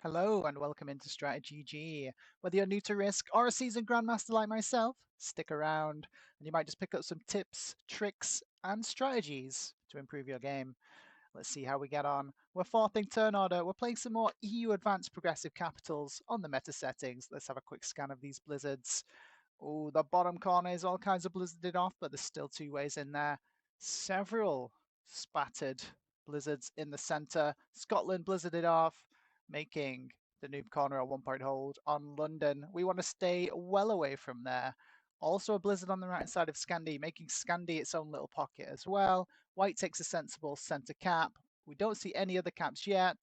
Hello and welcome into StratiGG. Whether you're new to Risk or a seasoned Grandmaster like myself, stick around and you might just pick up some tips, tricks, and strategies to improve your game. Let's see how we get on. We're fourthing turn order. We're playing some more EU Advanced Progressive Capitals on the meta settings. Let's have a quick scan of these blizzards. Oh, the bottom corner is all kinds of blizzarded off, but there's still two ways in there. Several spattered blizzards in the center. Scotland blizzarded off, making the noob corner a 1 point hold. On London, we want to stay well away from there. Also a blizzard on the right side of Scandi, making Scandi its own little pocket as well. White takes a sensible center cap. We don't see any other caps yet.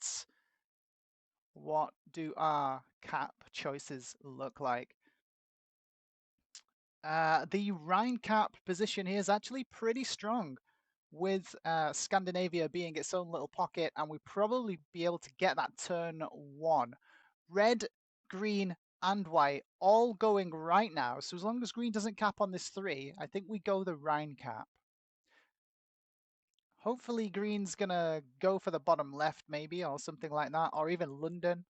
What do our cap choices look like? The Rhine cap position here is actually pretty strong, with Scandinavia being its own little pocket, and we probably be able to get that turn one. Red, green, and white all going right now. So as long as green doesn't cap on this 3, I think we go the Rhine cap. Hopefully green's going to go for the bottom left maybe, or something like that, or even London.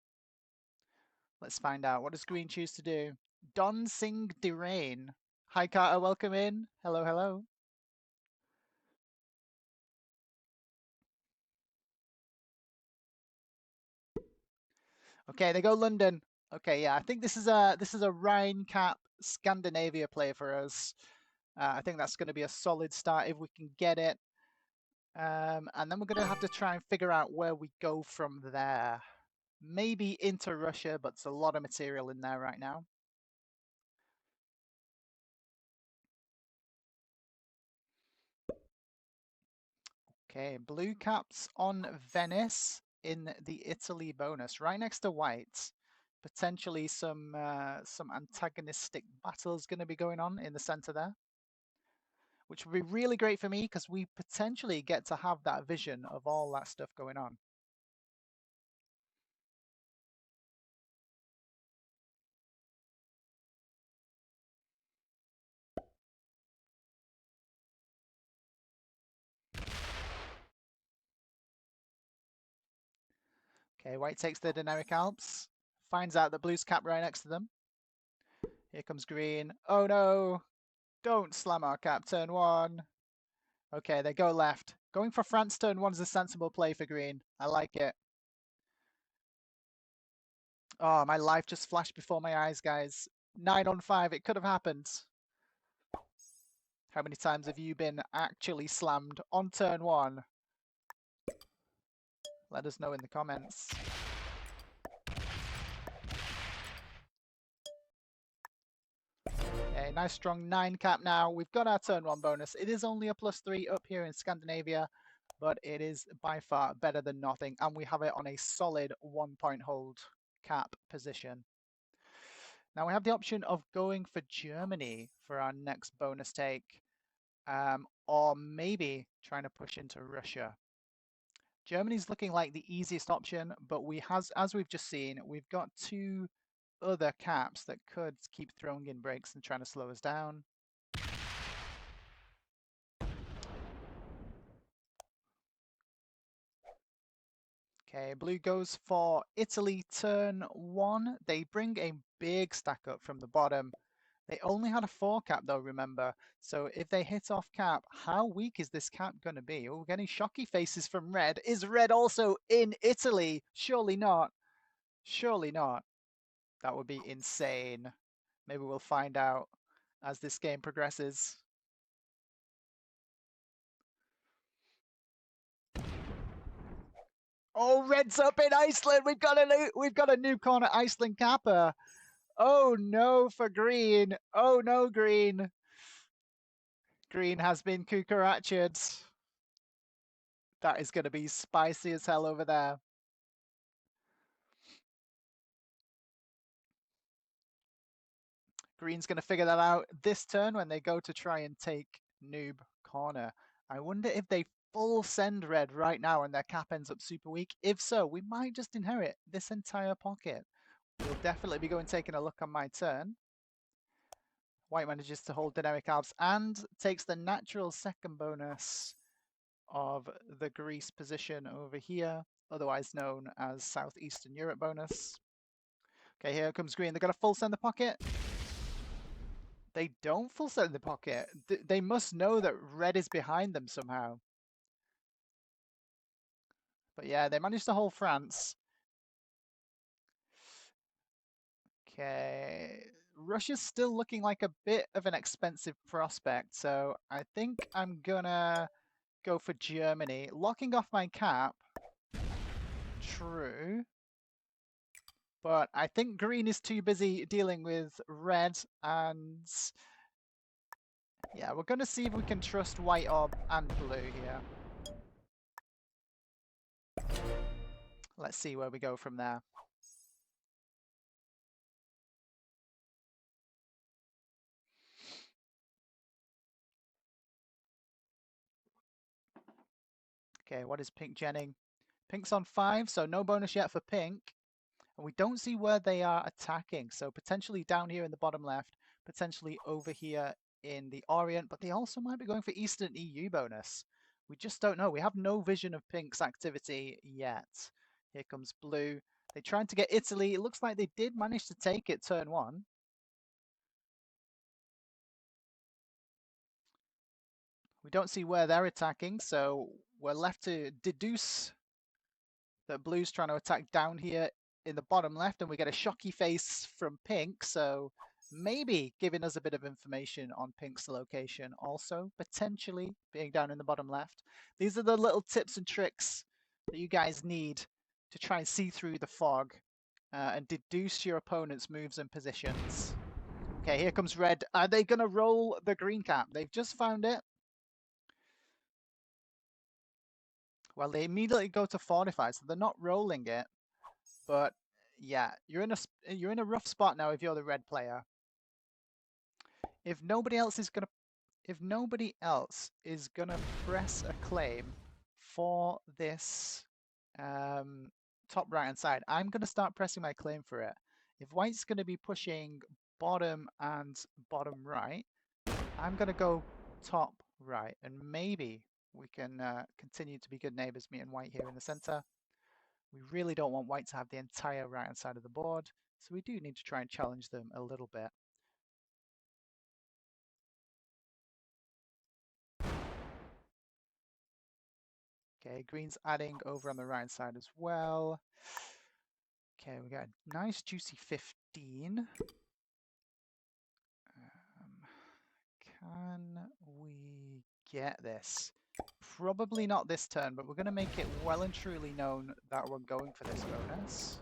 Let's find out. What does green choose to do? Don Singh Derain. Hi Carter, welcome in. Hello, hello. Okay, they go London. Okay, yeah, I think this is a Rhine cap Scandinavia play for us. I think that's going to be a solid start if we can get it. And then we're going to have to try and figure out where we go from there. Maybe into Russia, but there's a lot of material in there right now. Okay, blue caps on Venice in the Italy bonus, right next to white. Potentially some antagonistic battles going to be going on in the center there, which would be really great for me because we potentially get to have that vision of all that stuff going on. Okay, white takes the Dinaric Alps, finds out that blue's cap right next to them. Here comes green. Oh no! Don't slam our cap, turn one. Okay, they go left. Going for France turn one is a sensible play for green. I like it. Oh, my life just flashed before my eyes, guys. 9 on 5, it could have happened. How many times have you been actually slammed on turn one? Let us know in the comments. Okay, nice strong 9 cap now. We've got our turn 1 bonus. It is only a +3 up here in Scandinavia, but it is by far better than nothing. And we have it on a solid 1 point hold cap position. Now we have the option of going for Germany for our next bonus take, or maybe trying to push into Russia. Germany's looking like the easiest option, but as we've just seen, we've got 2 other caps that could keep throwing in breaks and trying to slow us down. Okay, blue goes for Italy turn 1. They bring a big stack up from the bottom. They only had a 4 cap though, remember. So if they hit off cap, how weak is this cap going to be? Oh, we're getting shocky faces from red. Is red also in Italy? Surely not. Surely not. That would be insane. Maybe we'll find out as this game progresses. Oh, red's up in Iceland. We've got a new corner Iceland capper. Oh no for green. Oh no, green. Green has been cucarached. That is going to be spicy as hell over there. Green's going to figure that out this turn when they go to try and take noob corner. I wonder if they full send red right now and their cap ends up super weak. If so, we might just inherit this entire pocket. We'll definitely be going taking a look on my turn. White manages to hold Dynamic Alps and takes the natural second bonus of the Greece position over here. otherwise known as Southeastern Europe bonus. Okay, here comes green. They're going to full send the pocket. They don't full send the pocket. They must know that red is behind them somehow. But yeah, they managed to hold France. Okay, Russia's still looking like a bit of an expensive prospect, so I think I'm gonna go for Germany. Locking off my cap, true. But I think green is too busy dealing with red, and yeah, we're gonna see if we can trust white or and blue here. Let's see where we go from there. Okay, what is pink genning? Pink's on 5, so no bonus yet for pink. And we don't see where they are attacking, so potentially down here in the bottom left, potentially over here in the Orient, but they also might be going for Eastern EU bonus. We just don't know. We have no vision of pink's activity yet. Here comes blue. They tried to get Italy. It looks like they did manage to take it turn 1. We don't see where they're attacking, so we're left to deduce that blue's trying to attack down here in the bottom left, and we get a shocky face from pink, so maybe giving us a bit of information on pink's location also, potentially being down in the bottom left. These are the little tips and tricks that you guys need to try and see through the fog and deduce your opponent's moves and positions. Okay, here comes red. Are they going to roll the green cap? They've just found it. Well, they immediately go to fortify, so they're not rolling it. But yeah, you're in a rough spot now if you're the red player. If nobody else is gonna press a claim for this top right hand side, I'm gonna start pressing my claim for it. If white's gonna be pushing bottom and bottom right, I'm gonna go top right, and maybe we can continue to be good neighbors, me and white here in the center. We really don't want white to have the entire right-hand side of the board, so we do need to try and challenge them a little bit. Okay, green's adding over on the right side as well. Okay, we got a nice juicy 15. Can we get this? Probably not this turn, but we're going to make it well and truly known that we're going for this bonus.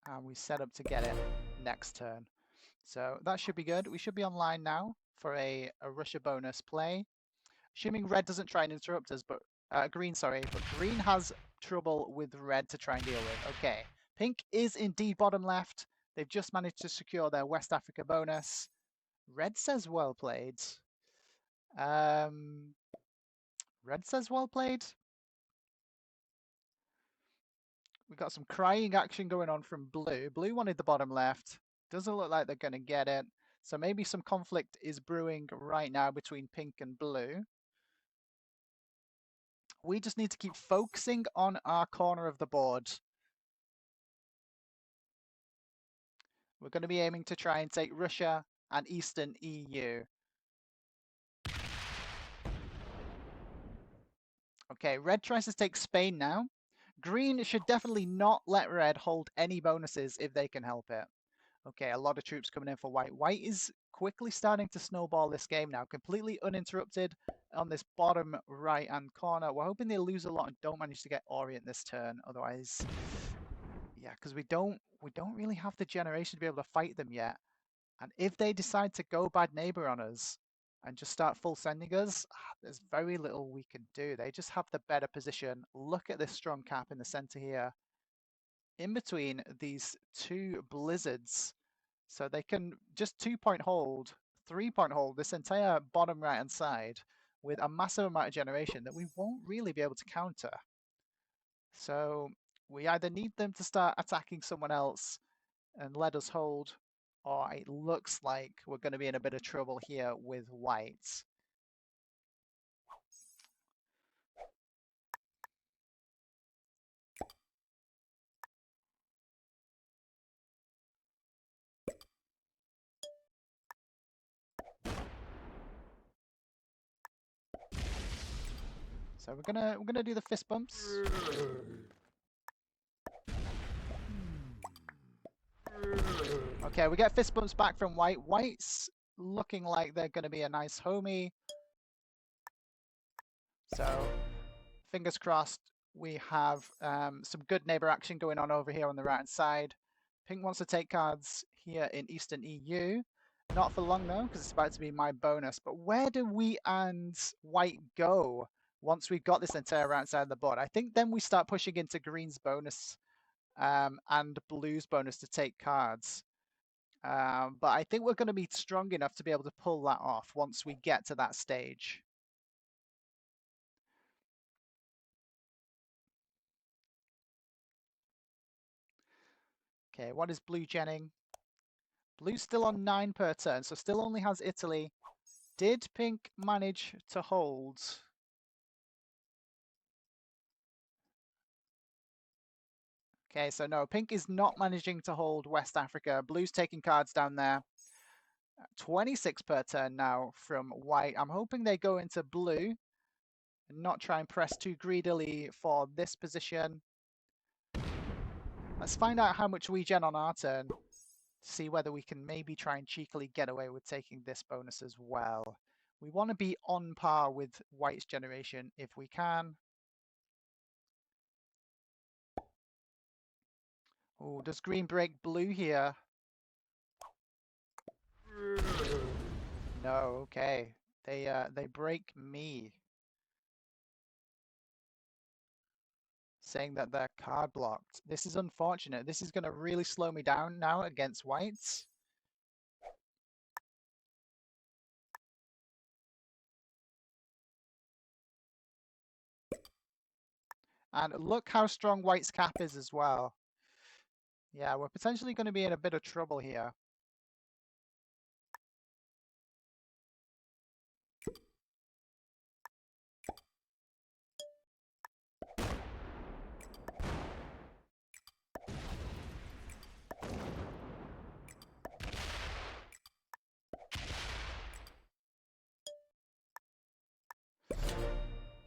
And we set up to get it next turn. So that should be good. We should be online now for a Russia bonus play. Assuming red doesn't try and interrupt us, but green, sorry, but green has trouble with red to try and deal with. Okay, pink is indeed bottom left. They've just managed to secure their West Africa bonus. Red says well played. Red says well played. We got some crying action going on from blue. Blue wanted the bottom left. Doesn't look like they're going to get it. So maybe some conflict is brewing right now between pink and blue. We just need to keep focusing on our corner of the board. We're going to be aiming to try and take Russia and Eastern EU. Okay, red tries to take Spain now. Green should definitely not let red hold any bonuses if they can help it. Okay, a lot of troops coming in for white. White is quickly starting to snowball this game now, completely uninterrupted on this bottom right-hand corner. We're hoping they lose a lot and don't manage to get Orient this turn. Otherwise, yeah, because we don't really have the generation to be able to fight them yet. And if they decide to go bad neighbor on us and just start full sending us, there's very little we can do. They just have the better position. Look at this strong cap in the center here, in between these two blizzards. So they can just 2-point hold, 3-point hold this entire bottom right hand side with a massive amount of generation that we won't really be able to counter. So we either need them to start attacking someone else and let us hold, or it looks like we're going to be in a bit of trouble here with white. So we're gonna do the fist bumps. Okay, we get fist bumps back from white. White's looking like they're going to be a nice homie. So fingers crossed we have some good neighbor action going on over here on the right hand side. Pink wants to take cards here in Eastern EU. Not for long though, because it's about to be my bonus. But where do we and white go once we've got this entire right side of the board? I think then we start pushing into green's bonus and blue's bonus to take cards. But I think we're going to be strong enough to be able to pull that off once we get to that stage. Okay, what is blue genning? Blue's still on 9 per turn, so still only has Italy. Did pink manage to hold? Okay, so no, pink is not managing to hold West Africa. Blue's taking cards down there. 26 per turn now from white. I'm hoping they go into blue and not try and press too greedily for this position. Let's find out how much we gen on our turn. See whether we can maybe try and cheekily get away with taking this bonus as well. We want to be on par with white's generation if we can. Oh, does green break blue here? No, okay. They break me. Saying that they're card blocked. This is unfortunate. This is going to really slow me down now against whites. And look how strong white's cap is as well. Yeah, we're potentially going to be in a bit of trouble here.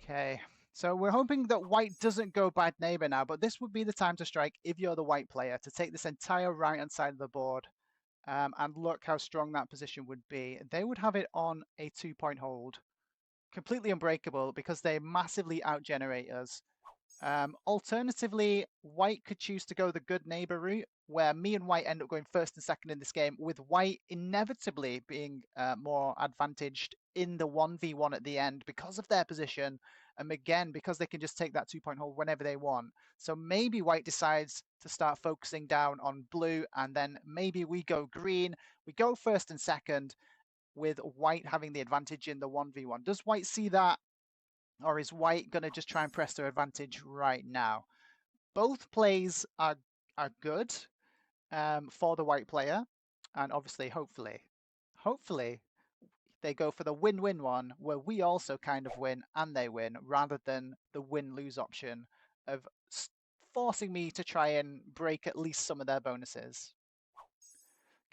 Okay, so we're hoping that white doesn't go bad neighbor now, but this would be the time to strike if you're the white player, to take this entire right-hand side of the board. And look how strong that position would be. They would have it on a 2-point hold. Completely unbreakable because they massively outgenerate us. Alternatively, white could choose to go the good neighbor route, where me and white end up going first and second in this game, with white inevitably being more advantaged in the 1v1 at the end because of their position, and again, because they can just take that 2-point hold whenever they want. So maybe white decides to start focusing down on blue, and then maybe we go green. We go first and second, with white having the advantage in the 1v1. Does white see that? Or is white going to just try and press their advantage right now? Both plays are good for the white player. And obviously, hopefully, they go for the win-win one where we also kind of win and they win, rather than the win-lose option of forcing me to try and break at least some of their bonuses.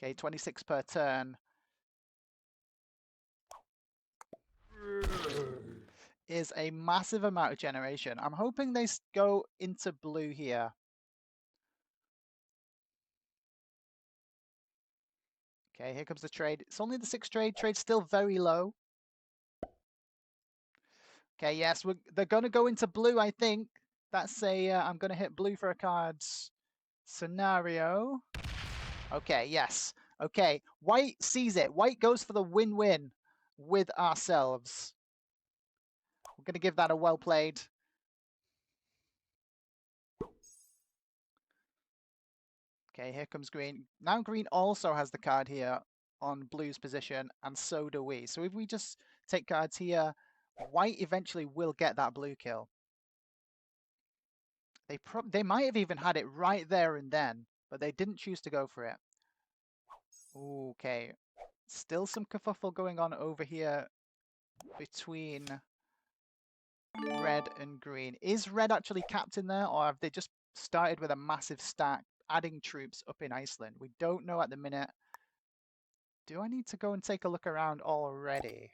Okay, 26 per turn. Is a massive amount of generation. I'm hoping they go into blue here. Okay, here comes the trade. It's only the 6th trade. Trade's still very low. Okay, yes, they're going to go into blue, I think. That's a, I'm going to hit blue for a cards scenario. Okay, yes. Okay, white sees it. White goes for the win-win with ourselves. We're going to give that a well played. Okay, here comes green. Now green also has the card here on blue's position, and so do we. So if we just take cards here, white eventually will get that blue kill. They might have even had it right there and then, but they didn't choose to go for it. Okay, still some kerfuffle going on over here between red and green. Is red actually capped in there, or have they just started with a massive stack, adding troops up in Iceland? We don't know at the minute. Do I need to go and take a look around already?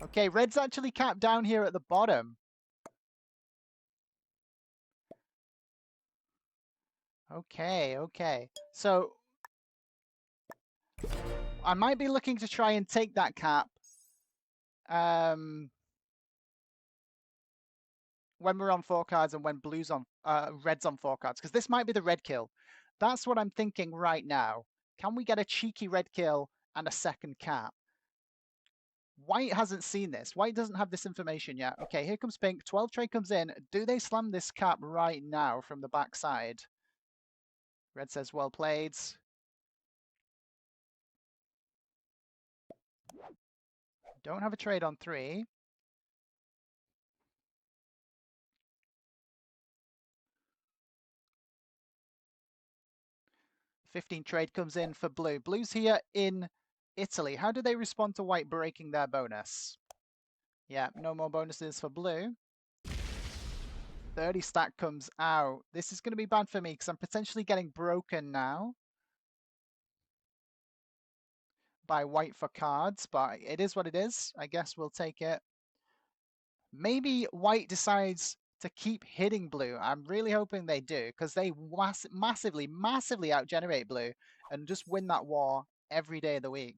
Okay, red's actually capped down here at the bottom. Okay. So I might be looking to try and take that cap when we're on 4 cards and when blue's on red's on 4 cards, because this might be the red kill. That's what I'm thinking right now. Can we get a cheeky red kill and a second cap? White hasn't seen this. White doesn't have this information yet. Okay, here comes pink. 12 trade comes in. Do they slam this cap right now from the backside? Red says, well played. Don't have a trade on 3. $15 trade comes in for blue. Blue's here in Italy. How do they respond to white breaking their bonus? Yeah, no more bonuses for blue. 30 stack comes out. This is going to be bad for me because I'm potentially getting broken now by white for cards, but it is what it is. I guess we'll take it. Maybe white decides to keep hitting blue. I'm really hoping they do because they massively outgenerate blue and just win that war every day of the week.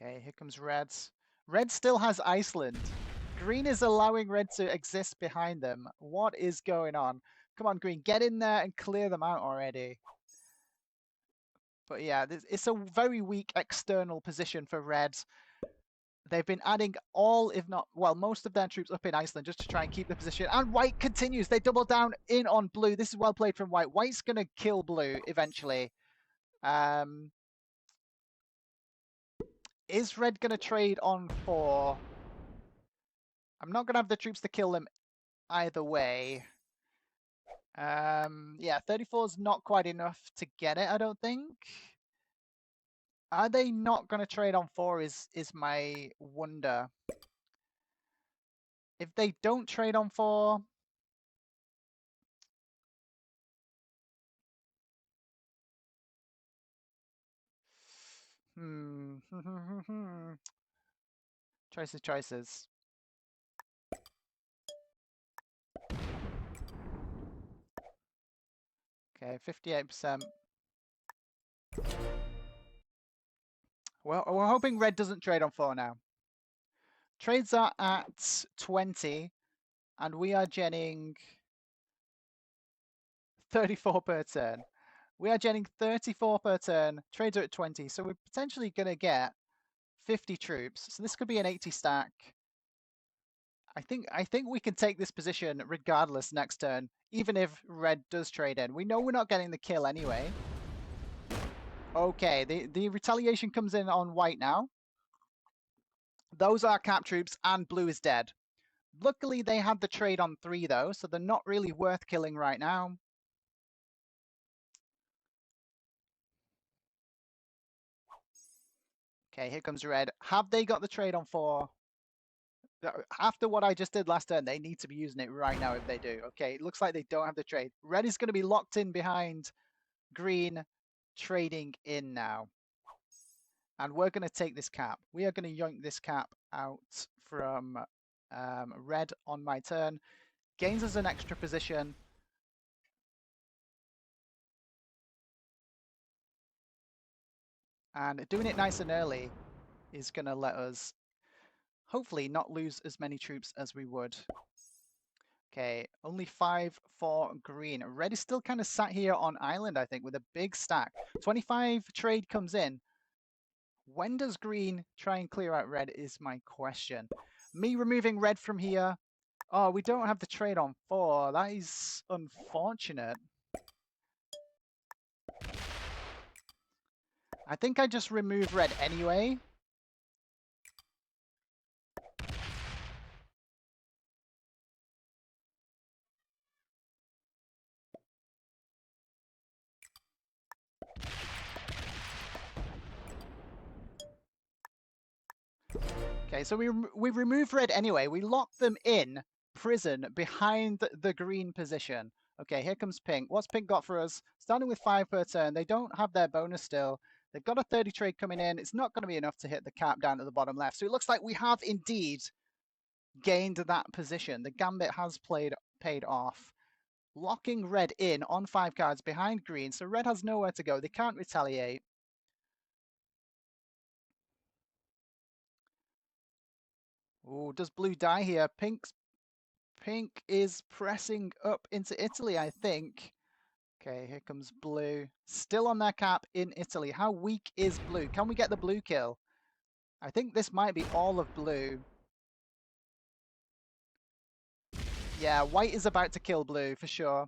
Okay, here comes red. Red still has Iceland. Green is allowing red to exist behind them. What is going on? Come on, green, get in there and clear them out already. But yeah, it's a very weak external position for red. They've been adding all, if not, well, most of their troops up in Iceland just to try and keep the position. And white continues. They double down in on blue. This is well played from white. White's going to kill blue eventually. Is red going to trade on 4? I'm not going to have the troops to kill them either way. Yeah, 34 is not quite enough to get it, I don't think. Are they not going to trade on 4 is my wonder. If they don't trade on 4... Choices. Okay, 58%. Well, we're hoping red doesn't trade on 4 now. Trades are at 20, and we are genning 34 per turn. We are genning 34 per turn. Trades are at 20, so we're potentially going to get 50 troops. So this could be an 80 stack. I think we can take this position regardless next turn, even if red does trade in. We know we're not getting the kill anyway. Okay, the retaliation comes in on white now. Those are cap troops, and blue is dead. Luckily, they had the trade on 3, though, so they're not really worth killing right now. Okay, here comes red. Have they got the trade on 4? After what I just did last turn, they need to be using it right now if they do. Okay, it looks like they don't have the trade. Red is going to be locked in behind green, trading in now. And we're going to take this cap. We are going to yoink this cap out from red on my turn. Gains us an extra position. And doing it nice and early is going to let us hopefully not lose as many troops as we would. Okay, only 5 for green. Red is still kind of sat here on island, I think, with a big stack. 25 trade comes in. When does green try and clear out red is my question. Me removing red from here. Oh, we don't have the trade on 4. That is unfortunate. I think I just remove red anyway. Okay, so we remove red anyway. We lock them in prison behind the green position. Okay, here comes pink. What's pink got for us? Starting with 5 per turn. They don't have their bonus still. They've got a 30 trade coming in. It's not going to be enough to hit the cap down at the bottom left. So it looks like we have indeed gained that position. The gambit has paid off. Locking red in on 5 cards behind green. So red has nowhere to go. They can't retaliate. Oh, does blue die here? Pink is pressing up into Italy, I think. Okay, here comes blue. Still on their cap in Italy. How weak is blue? Can we get the blue kill? I think this might be all of blue. Yeah, white is about to kill blue for sure.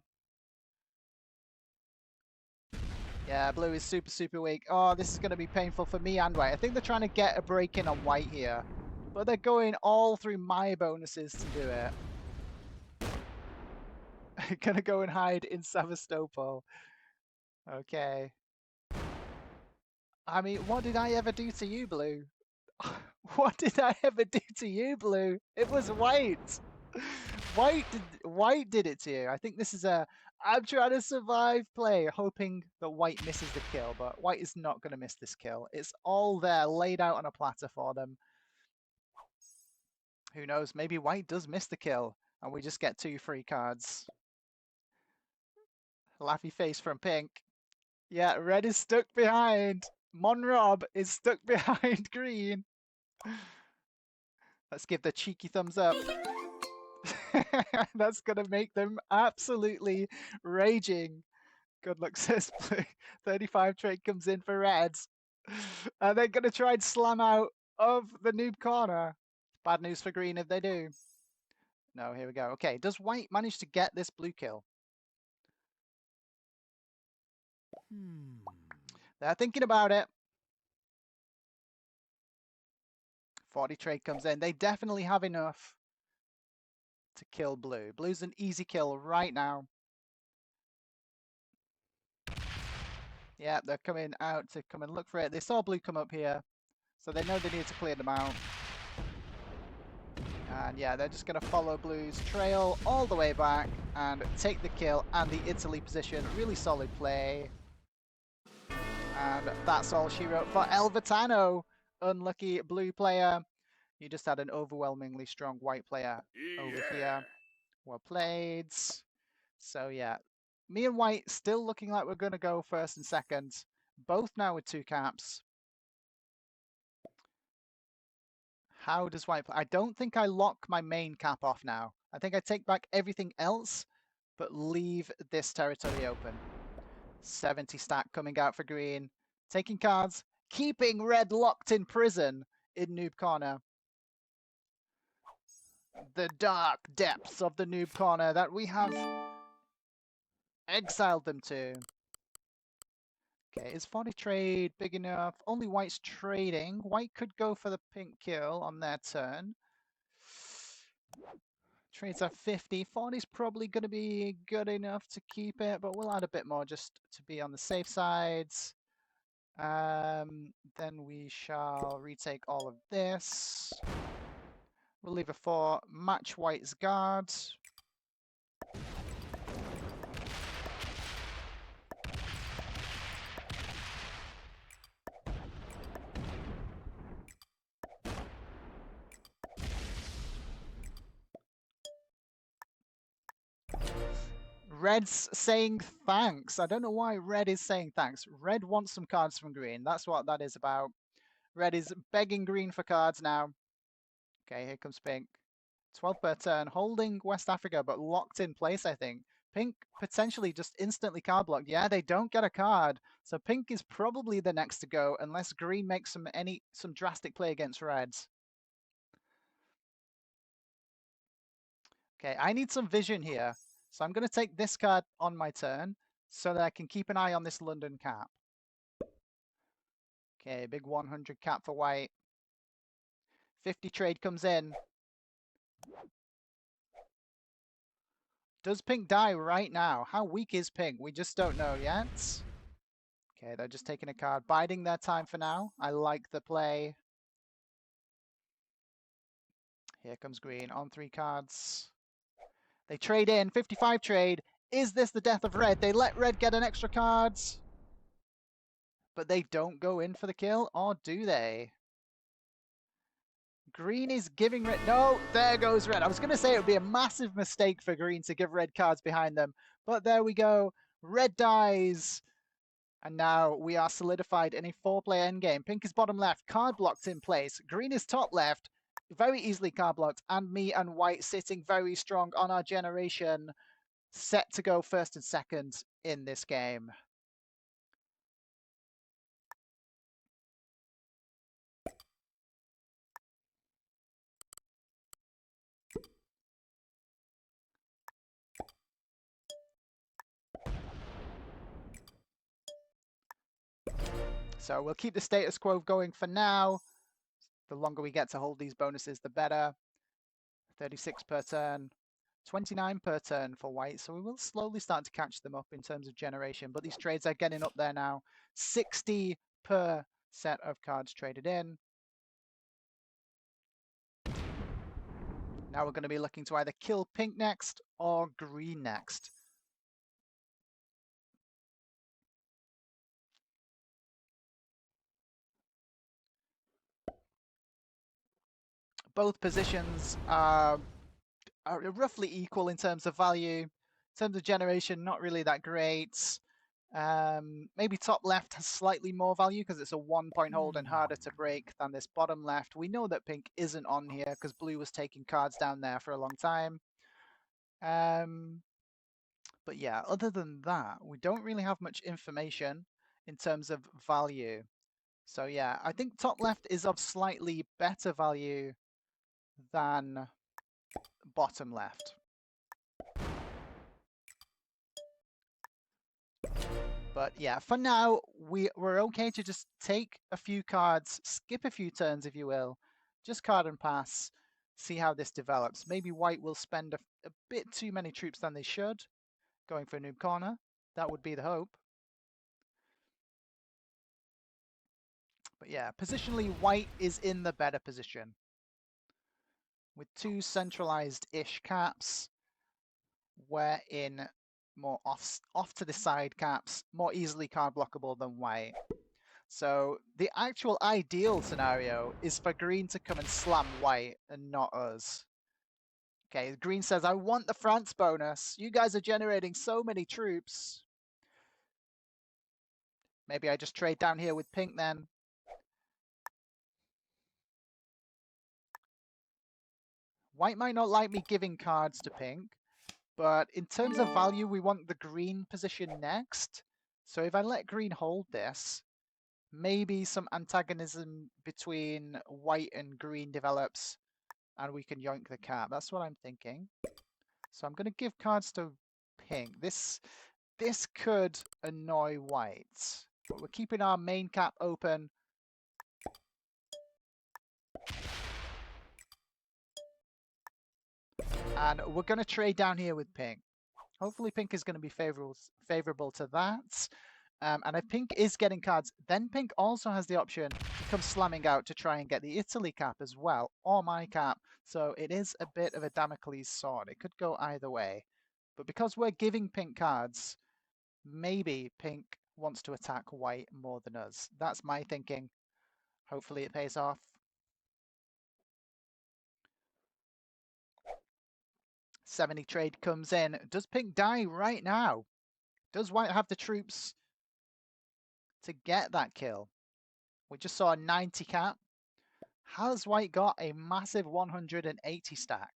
Yeah, blue is super, super weak. Oh, this is going to be painful for me and white. I think they're trying to get a break in on white here. But they're going all through my bonuses to do it. Gonna go and hide in Sevastopol. Okay. I mean, what did I ever do to you, blue? What did I ever do to you, blue? It was white. White did it to you. I think this is a I'm trying to survive play, hoping that white misses the kill, but white is not going to miss this kill. It's all there, laid out on a platter for them. Who knows? Maybe white does miss the kill, and we just get 2 free cards. Laughy face from pink. Yeah, red is stuck behind. Monrob is stuck behind green. Let's give the cheeky thumbs up. That's going to make them absolutely raging. Good luck, says blue. 35 trade comes in for reds. And they're going to try and slam out of the noob corner. Bad news for green if they do. No, here we go. Okay, does white manage to get this blue kill? They're thinking about it. 40 trade comes in. They definitely have enough to kill blue. Blue's an easy kill right now. Yeah, they're coming out to come and look for it. They saw blue come up here, so they know they need to clear them out. And yeah, they're just going to follow blue's trail all the way back and take the kill and the Italy position. Really solid play. And that's all she wrote for El Vitano. Unlucky blue player. You just had an overwhelmingly strong white player over here. Well played. So yeah, me and white still looking like we're going to go first and second. Both now with 2 caps. How does white play? I don't think I lock my main cap off now. I think I take back everything else, but leave this territory open. 70 stack coming out for green. Taking cards, keeping red locked in prison in noob corner. The dark depths of the noob corner that we have exiled them to. Okay, is 40 trade big enough? Only white's trading. White could go for the pink kill on their turn. Trades are 50. 40 is probably going to be good enough to keep it, but we'll add a bit more just to be on the safe sides. Then we shall retake all of this. We'll leave a 4. Match white's guard. Red's saying thanks. I don't know why red is saying thanks. Red wants some cards from green. That's what that is about. Red is begging green for cards now. Okay, here comes pink. 12 per turn, holding West Africa, but locked in place, I think. Pink potentially just instantly card blocked. Yeah, they don't get a card. So pink is probably the next to go, unless green makes some drastic play against reds. Okay, I need some vision here. So I'm going to take this card on my turn so that I can keep an eye on this London cap. Okay, big 100 cap for white. 50 trade comes in. Does pink die right now? How weak is pink? We just don't know yet. Okay, they're just taking a card, biding their time for now. I like the play. Here comes green on 3 cards. They trade in, 55 trade. Is this the death of red? They let red get an extra card, but they don't go in for the kill, or do they? Green is giving red. No, there goes red. I was going to say it would be a massive mistake for green to give red cards behind them, but there we go. Red dies. And now we are solidified in a 4-player endgame. Pink is bottom left, card blocked in place. Green is top left, very easily card blocked. And me and white sitting very strong on our generation, set to go first and second in this game. So we'll keep the status quo going for now. The longer we get to hold these bonuses, the better. 36 per turn, 29 per turn for white. So we will slowly start to catch them up in terms of generation. But these trades are getting up there now. 60 per set of cards traded in. Now we're going to be looking to either kill pink next or green next. Both positions are roughly equal in terms of value. In terms of generation, not really that great. Maybe top left has slightly more value because it's a 1-point hold and harder to break than this bottom left. We know that pink isn't on here because blue was taking cards down there for a long time. But yeah, other than that, we don't really have much information in terms of value. So yeah, I think top left is of slightly better value than bottom left. But yeah, for now, we're okay to just take a few cards, skip a few turns, if you will, just card and pass, see how this develops. Maybe white will spend a bit too many troops than they should, going for a noob corner. That would be the hope. But yeah, positionally, white is in the better position. With 2 centralized-ish caps, we're in more off to the side caps, more easily card blockable than white. So the actual ideal scenario is for green to come and slam white and not us. Okay, green says, I want the France bonus. You guys are generating so many troops. Maybe I just trade down here with pink then. White might not like me giving cards to pink, but in terms of value, we want the green position next. So if I let green hold this, maybe some antagonism between white and green develops and we can yoink the cap. That's what I'm thinking. So I'm going to give cards to pink. This could annoy white, but we're keeping our main cap open. And we're going to trade down here with pink. Hopefully pink is going to be favorable to that. And if pink is getting cards, then pink also has the option to come slamming out to try and get the Italy cap as well, or my cap. So it is a bit of a Damocles sword. It could go either way. But because we're giving pink cards, maybe pink wants to attack white more than us. That's my thinking. Hopefully it pays off. 70 trade comes in. Does pink die right now? Does white have the troops to get that kill? We just saw a 90 cap. Has white got a massive 180 stack?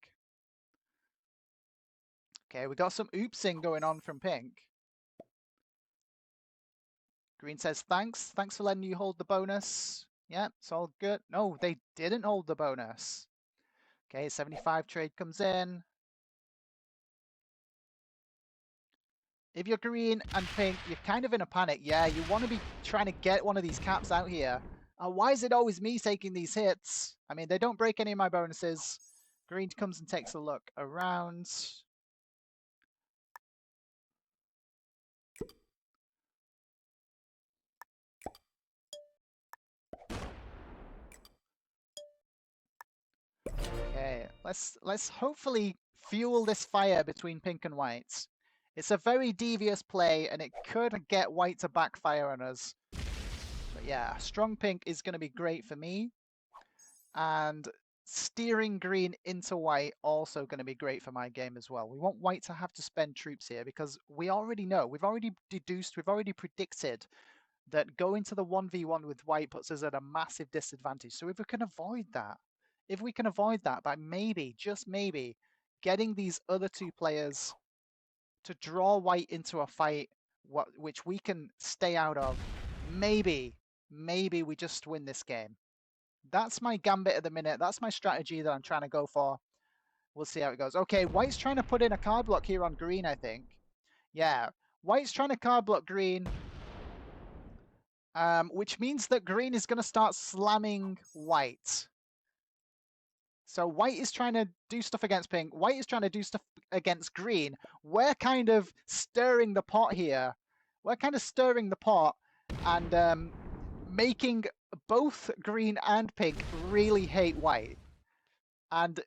Okay, we got some oopsing going on from pink. Green says, thanks. Thanks for letting you hold the bonus. Yeah, it's all good. No, they didn't hold the bonus. Okay, 75 trade comes in. If you're green and pink, you're kind of in a panic. Yeah, you want to be trying to get one of these caps out here. Why is it always me taking these hits? I mean, they don't break any of my bonuses. Green comes and takes a look around. Okay, let's hopefully fuel this fire between pink and white. It's a very devious play, and it could get white to backfire on us. But yeah, strong pink is going to be great for me. And steering green into white also going to be great for my game as well. We want white to have to spend troops here because we already know, we've already deduced, we've already predicted that going to the 1v1 with white puts us at a massive disadvantage. So if we can avoid that, by maybe, just maybe, getting these other two players to draw white into a fight which we can stay out of, maybe we just win this game. That's my gambit at the minute. That's my strategy that I'm trying to go for. We'll see how it goes. Okay, white's trying to put in a card block here on green, I think. Yeah, white's trying to card block green, which means that green is going to start slamming white. So white is trying to do stuff against pink. White is trying to do stuff against green. We're kind of stirring the pot here. We're kind of stirring the pot and making both green and pink really hate white. And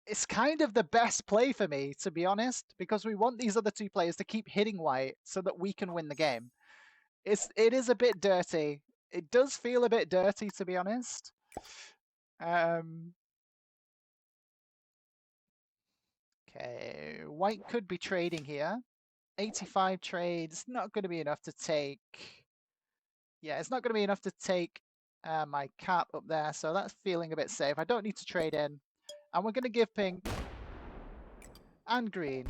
it's kind of the best play for me, to be honest, because we want these other two players to keep hitting white so that we can win the game. It is a bit dirty. It does feel a bit dirty, to be honest. Okay, white could be trading here. 85 trades, not going to be enough to take. Yeah, it's not going to be enough to take my cap up there, so that's feeling a bit safe. I don't need to trade in. And we're going to give pink and green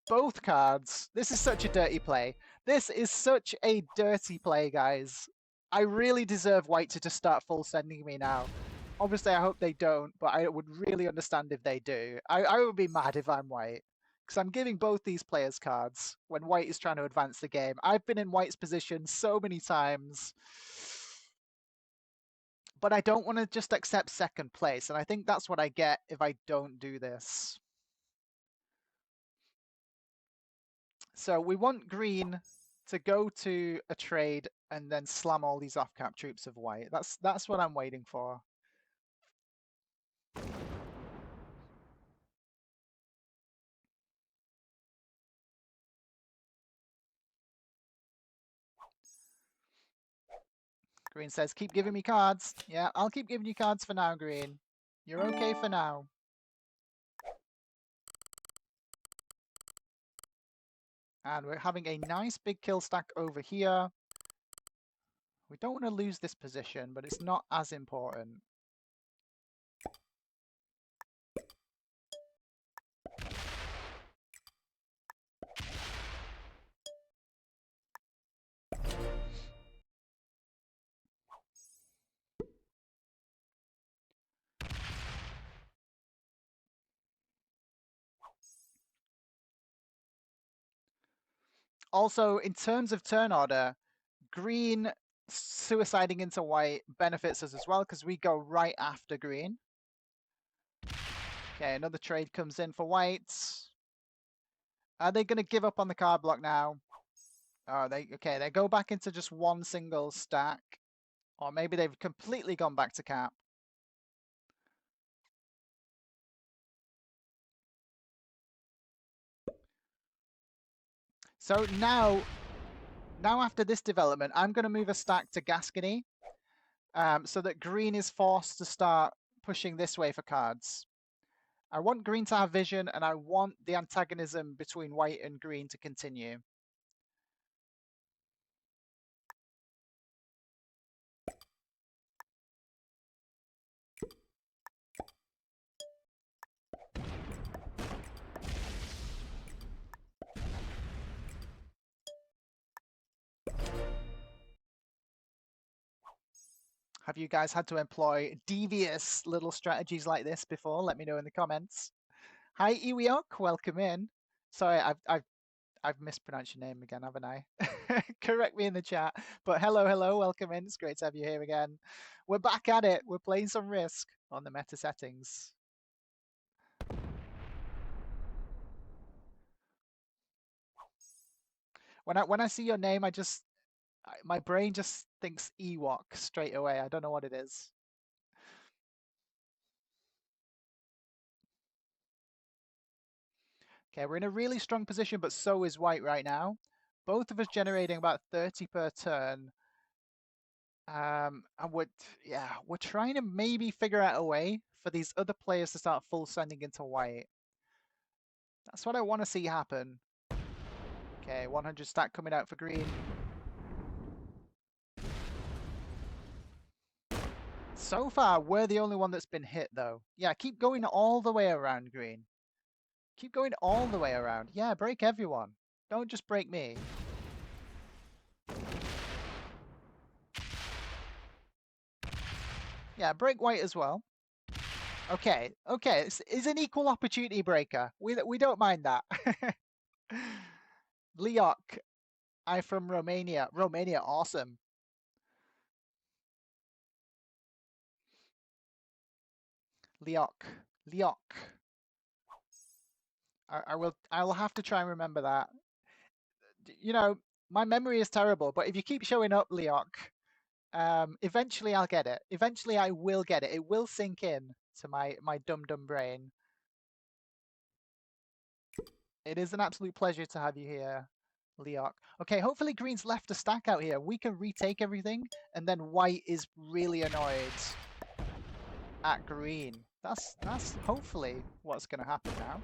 both cards. This is such a dirty play. This is such a dirty play, guys. I really deserve white to just start full sending me now. Obviously, I hope they don't, but I would really understand if they do. I would be mad if I'm white, because I'm giving both these players cards when white is trying to advance the game. I've been in white's position so many times, but I don't want to just accept second place, and I think that's what I get if I don't do this. So we want green to go to a trade and then slam all these off-cap troops of white. That's what I'm waiting for. Green says, keep giving me cards. Yeah, I'll keep giving you cards for now, Green. You're okay for now. And we're having a nice big kill stack over here. We don't want to lose this position, but it's not as important. Also, in terms of turn order, green suiciding into white benefits us as well because we go right after green. Okay, another trade comes in for whites. Are they going to give up on the card block now? Oh, they go back into just one single stack. Or maybe they've completely gone back to cap. So now after this development, I'm going to move a stack to Gascony so that green is forced to start pushing this way for cards. I want green to have vision, and I want the antagonism between white and green to continue. Have you guys had to employ devious little strategies like this before? Let me know in the comments. Hi, Iwiok, welcome in. Sorry, I've mispronounced your name again, haven't I? Correct me in the chat. But hello, welcome in. It's great to have you here again. We're back at it. We're playing some Risk on the meta settings. When I see your name, my brain just thinks Ewok straight away. I don't know what it is. Okay, we're in a really strong position, but so is white right now. Both of us generating about 30 per turn. And we're trying to maybe figure out a way for these other players to start full sending into white. That's what I want to see happen. Okay, 100 stack coming out for green. So far, we're the only one that's been hit, though. Yeah, keep going all the way around, green. Keep going all the way around. Yeah, break everyone. Don't just break me. Yeah, break white as well. Okay, okay, it's an equal opportunity breaker. We don't mind that. Leok, I'm from Romania. Romania, awesome. Leok, Leok. I will have to try and remember that. You know, my memory is terrible, but if you keep showing up, Leok, eventually I'll get it. Eventually I will get it. It will sink in to my dumb brain. It is an absolute pleasure to have you here, Leok. Okay, hopefully green's left a stack out here. We can retake everything, and then white is really annoyed at green. That's hopefully what's going to happen now.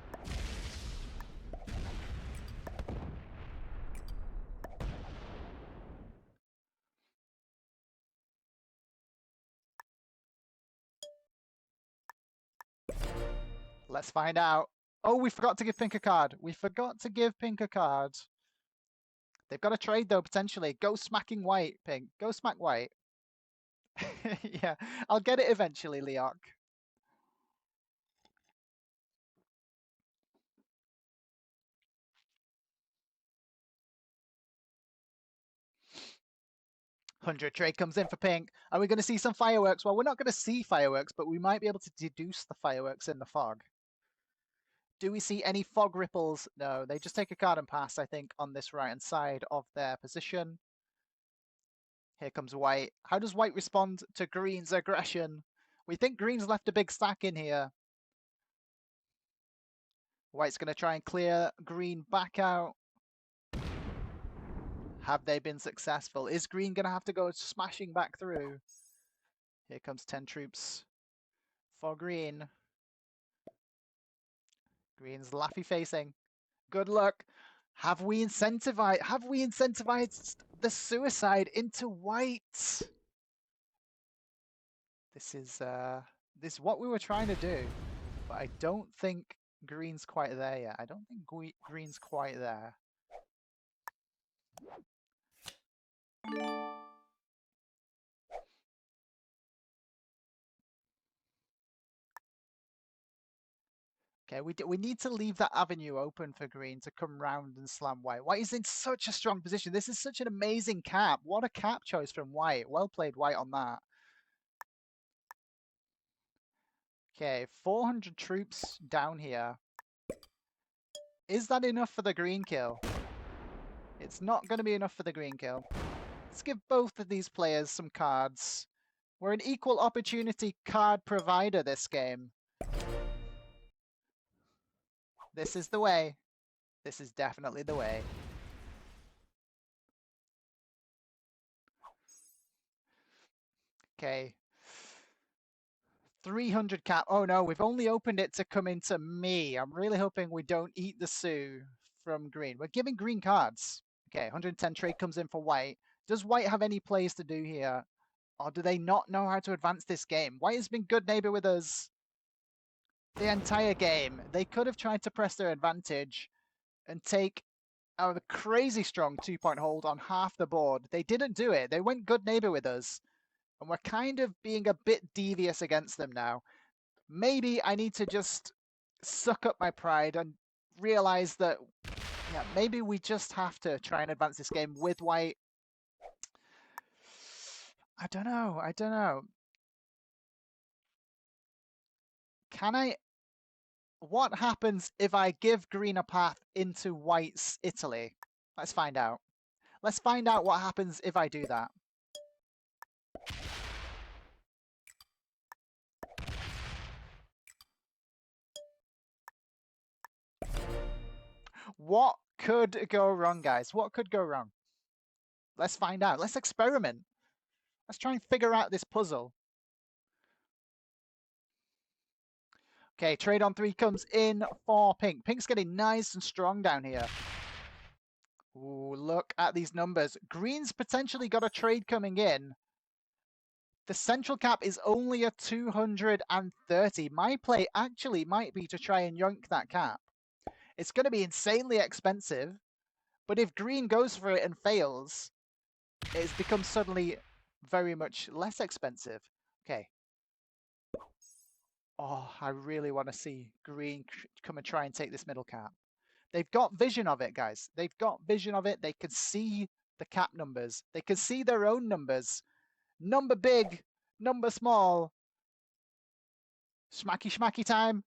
Let's find out. Oh, we forgot to give pink a card. We forgot to give pink a card. They've got a trade, though, potentially. Go smacking white, pink. Go smack white. Yeah, I'll get it eventually, Leok. Hundred trade comes in for pink. Are we going to see some fireworks? Well, we're not going to see fireworks, but we might be able to deduce the fireworks in the fog. Do we see any fog ripples? No, they just take a card and pass, I think, on this right-hand side of their position. Here comes white. How does white respond to green's aggression? We think green's left a big stack in here. White's going to try and clear green back out. Have they been successful? Is green going to have to go smashing back through? Here comes 10 troops for green. Green's laughy facing. Good luck. Have we incentivized the suicide into white? This is what we were trying to do, but I don't think green's quite there yet. I don't think green's quite there. Okay, we need to leave that avenue open for green to come round and slam white. White is in such a strong position. This is such an amazing cap. What a cap choice from white. Well played, white, on that. Okay, 400 troops down here. Is that enough for the green kill? It's not going to be enough for the green kill. Let's give both of these players some cards. We're an equal opportunity card provider this game. This is the way. This is definitely the way. Okay. 300 cap. Oh no, we've only opened it to come into me. I'm really hoping we don't eat the Sue from green. We're giving green cards. Okay, 110 trade comes in for white. Does white have any plays to do here? Or do they not know how to advance this game? White has been good neighbor with us the entire game. They could have tried to press their advantage and take a crazy strong 2-point hold on half the board. They didn't do it. They went good neighbor with us. And we're kind of being a bit devious against them now. Maybe I need to just suck up my pride and realize that, yeah, maybe we just have to try and advance this game with white. I don't know. Can I... What happens if I give green a path into white's Italy? Let's find out. Let's find out what happens if I do that. What could go wrong, guys? What could go wrong? Let's find out. Let's experiment. Let's try and figure out this puzzle. Okay, trade on 3 comes in for pink. Pink's getting nice and strong down here. Ooh, look at these numbers. Green's potentially got a trade coming in. The central cap is only a 230. My play actually might be to try and yoink that cap. It's going to be insanely expensive, but if green goes for it and fails, it's become suddenly very much less expensive. Okay. Oh, I really want to see green come and try and take this middle cap. They've got vision of it, guys. They've got vision of it. They can see the cap numbers. They can see their own numbers. Number big, number small. Smacky schmacky time.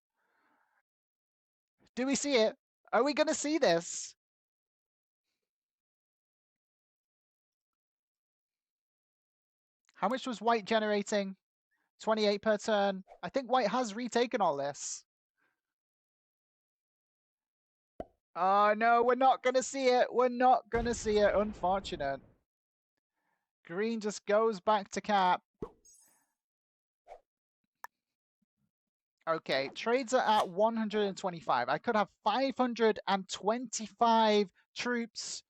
Do we see it? Are we going to see this? How much was white generating? 28 per turn. I think white has retaken all this. Oh no, we're not going to see it. We're not going to see it. Unfortunate. Green just goes back to cap. Okay, trades are at 125. I could have 525 troops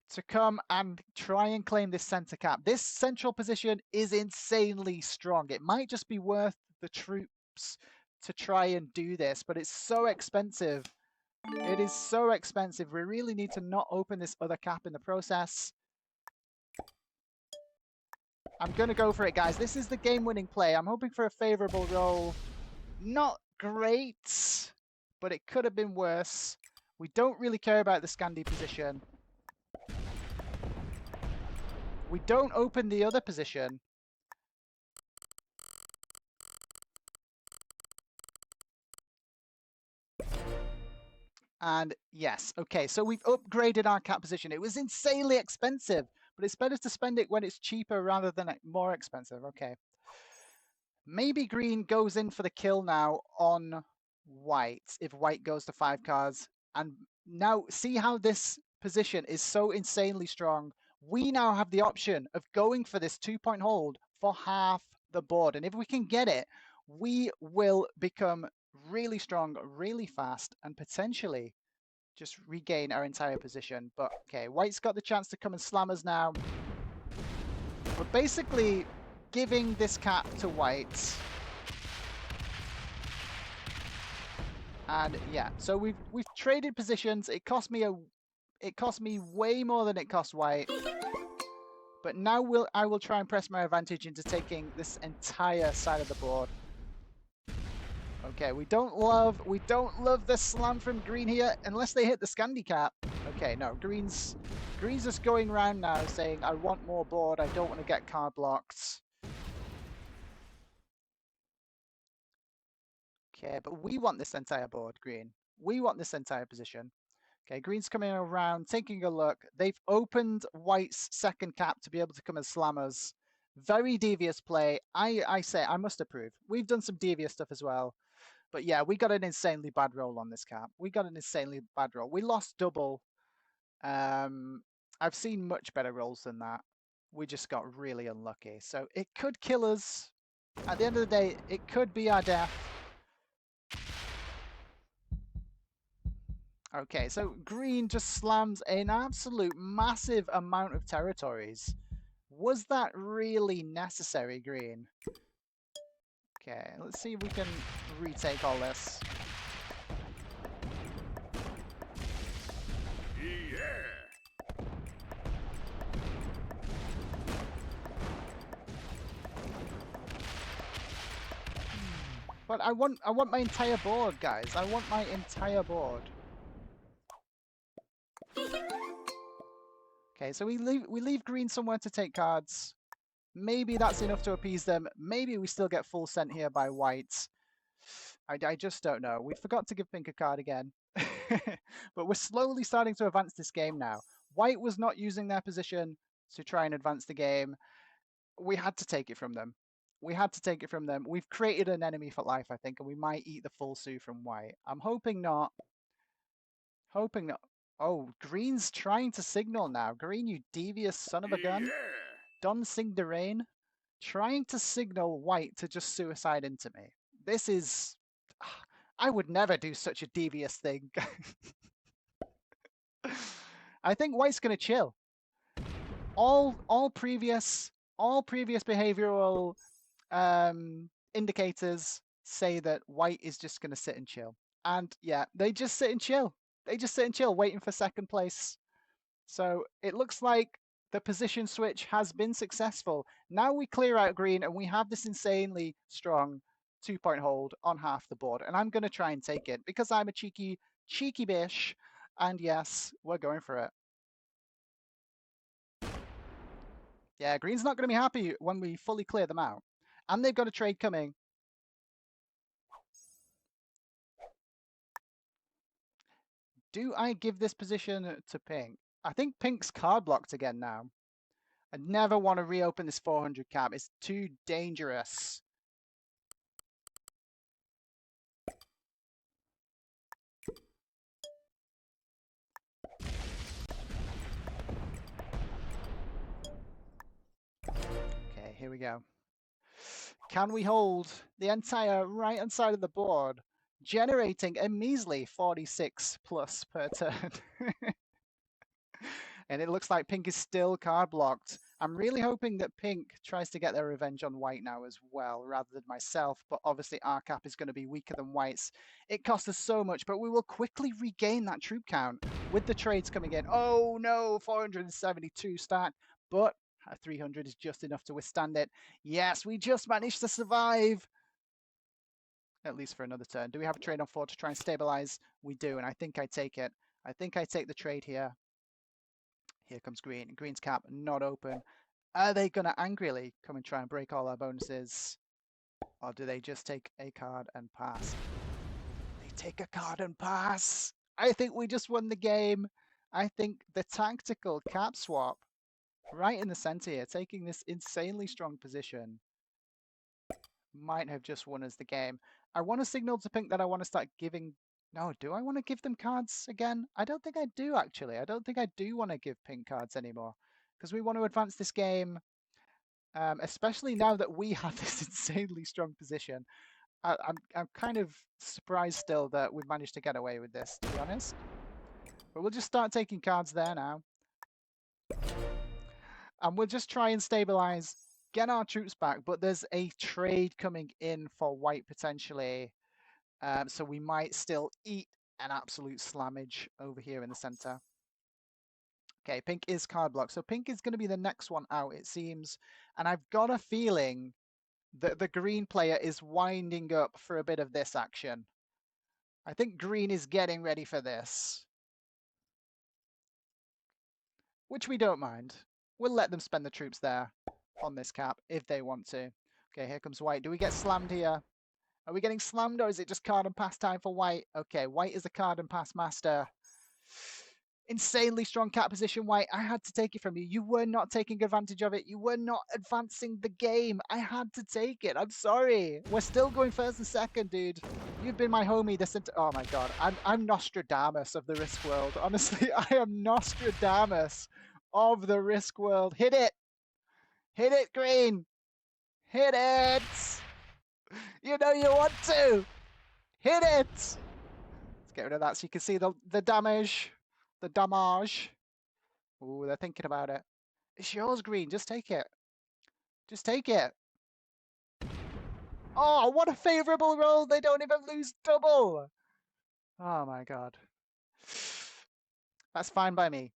to come and try and claim this center cap. This central position is insanely strong. It might just be worth the troops to try and do this, but it's so expensive. It is so expensive. We really need to not open this other cap in the process. I'm going to go for it, guys. This is the game-winning play. I'm hoping for a favorable roll. Not great, but it could have been worse. We don't really care about the Scandi position. We don't open the other position. And yes, okay, so we've upgraded our cap position. It was insanely expensive, but it's better to spend it when it's cheaper rather than more expensive. Okay. Maybe green goes in for the kill now on white if white goes to 5 cards. And now see how this position is so insanely strong. We now have the option of going for this 2-point hold for half the board. And if we can get it, we will become really strong, really fast, and potentially just regain our entire position. But okay, white's got the chance to come and slam us now. We're basically giving this cap to white. And yeah, so we've traded positions. It cost me way more than it cost white. But now I will try and press my advantage into taking this entire side of the board. Okay, we don't love the slam from green here unless they hit the Scandi cap. Okay, no, green's just going around now saying I want more board, I don't want to get card blocked. Okay, but we want this entire board, green. We want this entire position. Okay, green's coming around, taking a look. They've opened white's second cap to be able to come and slam us. Very devious play. I say, I must approve. We've done some devious stuff as well. But yeah, we got an insanely bad roll on this cap. We got an insanely bad roll. We lost double. I've seen much better rolls than that. We just got really unlucky. So it could kill us. At the end of the day, it could be our death. Okay, so green just slams an absolute massive amount of territories. Was that really necessary, green? Okay, let's see if we can retake all this. Yeah. But I want my entire board, guys. I want my entire board. Okay, so we leave green somewhere to take cards. Maybe that's enough to appease them. Maybe we still get full sent here by white. I just don't know. We forgot to give pink a card again. But we're slowly starting to advance this game now. White was not using their position to try and advance the game. We had to take it from them. We had to take it from them. We've created an enemy for life, I think, and we might eat the full sue from white. I'm hoping not. Hoping that... Oh, green's trying to signal now. Green, you devious son of a gun. Don Sing the Rain. Trying to signal white to just suicide into me. This is... I would never do such a devious thing. I think white's going to chill. All previous behavioral indicators say that white is just going to sit and chill. And yeah, they just sit and chill. They just sit and chill, waiting for second place. So it looks like the position switch has been successful. Now we clear out green and we have this insanely strong 2-point hold on half the board. And I'm going to try and take it because I'm a cheeky bish. And yes, we're going for it. Yeah, green's not going to be happy when we fully clear them out. And they've got a trade coming. Do I give this position to pink? I think pink's card blocked again now. I never want to reopen this 400 cap. It's too dangerous. Okay, here we go. Can we hold the entire right-hand side of the board, generating a measly 46 plus per turn? And it looks like pink is still card blocked. I'm really hoping that pink tries to get their revenge on white now as well, rather than myself. But obviously our cap is going to be weaker than white's. It costs us so much, but we will quickly regain that troop count with the trades coming in. Oh no, 472 stack, but 300 is just enough to withstand it. Yes, we just managed to survive. At least for another turn. Do we have a trade on 4 to try and stabilize? We do, and I think I take it. I think I take the trade here. Here comes green. Green's cap not open. Are they going to angrily come and try and break all our bonuses? Or do they just take a card and pass? They take a card and pass. I think we just won the game. I think the tactical cap swap right in the center here, taking this insanely strong position, might have just won us the game. I want to signal to pink that I want to start giving... No, do I want to give them cards again? I don't think I do, actually. I don't think I do want to give pink cards anymore. Because we want to advance this game, especially now that we have this insanely strong position. I'm kind of surprised still that we've managed to get away with this, to be honest. But we'll just start taking cards there now. And we'll just try and stabilize, get our troops back. But there's a trade coming in for white, potentially. So we might still eat an absolute slammage over here in the center. Okay, pink is card blocked. So pink is going to be the next one out, it seems. And I've got a feeling that the green player is winding up for a bit of this action. I think green is getting ready for this. Which we don't mind. We'll let them spend the troops there on this cap if they want to. Okay, here comes white. Do we get slammed here? Are we getting slammed or is it just card and pass time for white? Okay, white is the card and pass master. Insanely strong cap position, white. I had to take it from you. You were not taking advantage of it. You were not advancing the game. I had to take it. I'm sorry. We're still going first and second, dude. You've been my homie this oh my god. I'm Nostradamus of the Risk world. Honestly, I am Nostradamus of the Risk world. Hit it. Hit it, green. Hit it. You know you want to. Hit it. Let's get rid of that so you can see the damage. The damage. Ooh, they're thinking about it. It's yours, green. Just take it. Just take it. Oh, what a favorable roll. They don't even lose double. Oh my god. That's fine by me.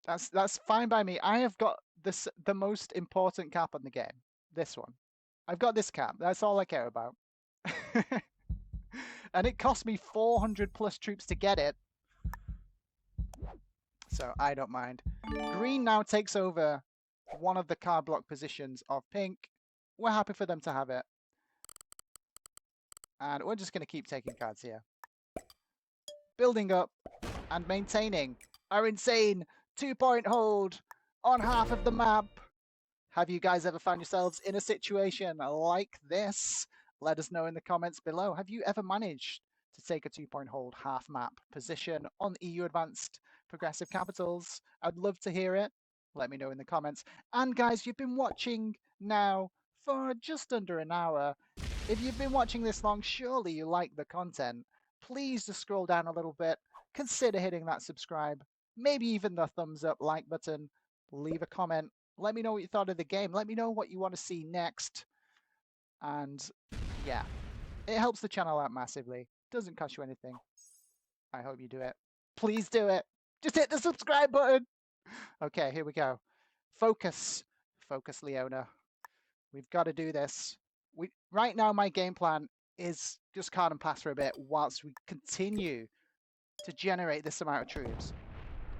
That's fine by me. I have got the most important cap on the game. This one. I've got this cap. That's all I care about. And it cost me 400 plus troops to get it. So I don't mind. Green now takes over one of the card block positions of pink. We're happy for them to have it. And we're just going to keep taking cards here. Building up and maintaining our insane 2-point hold on half of the map. Have you guys ever found yourselves in a situation like this? Let us know in the comments below. Have you ever managed to take a 2-point hold half map position on EU Advanced Progressive Capitals? I'd love to hear it. Let me know in the comments. And guys, you've been watching now for just under an hour. If you've been watching this long, surely you like the content. Please just scroll down a little bit, consider hitting that subscribe, maybe even the thumbs up like button, leave a comment, let me know what you thought of the game, let me know what you want to see next. And yeah, it helps the channel out massively. Doesn't cost you anything. I hope you do it. Please do it. Just hit the subscribe button. Okay, here we go. Focus. Focus, Leona. We've got to do this. Right now, my game plan is just card and pass for a bit whilst we continue to generate this amount of troops.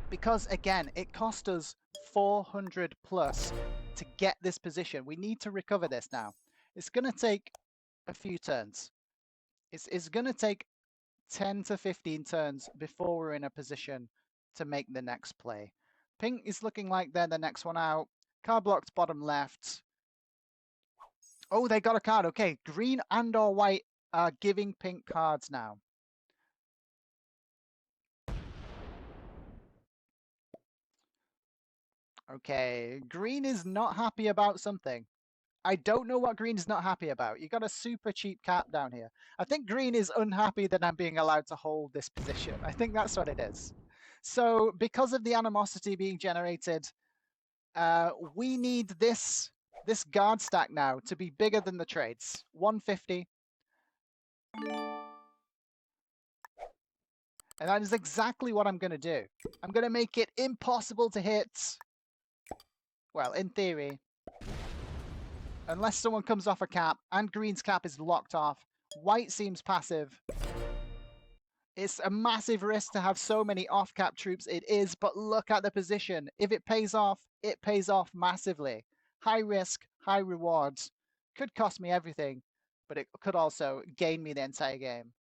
Because again, it cost us 400 plus to get this position. We need to recover this now. It's going to take a few turns. It's going to take 10 to 15 turns before we're in a position to make the next play. Pink is looking like they're the next one out. Card blocked bottom left. Oh, they got a card. Okay, green and or white are giving pink cards now. Okay, green is not happy about something. I don't know what green is not happy about. You got a super cheap cap down here. I think green is unhappy that I'm being allowed to hold this position. I think that's what it is. So because of the animosity being generated, we need this guard stack now to be bigger than the trades. 150. And that is exactly what I'm going to do. I'm going to make it impossible to hit. Well, in theory. Unless someone comes off a cap and green's cap is locked off. White seems passive. It's a massive risk to have so many off-cap troops. It is, but look at the position. If it pays off massively. High risk, high rewards. Could cost me everything, but it could also gain me the entire game.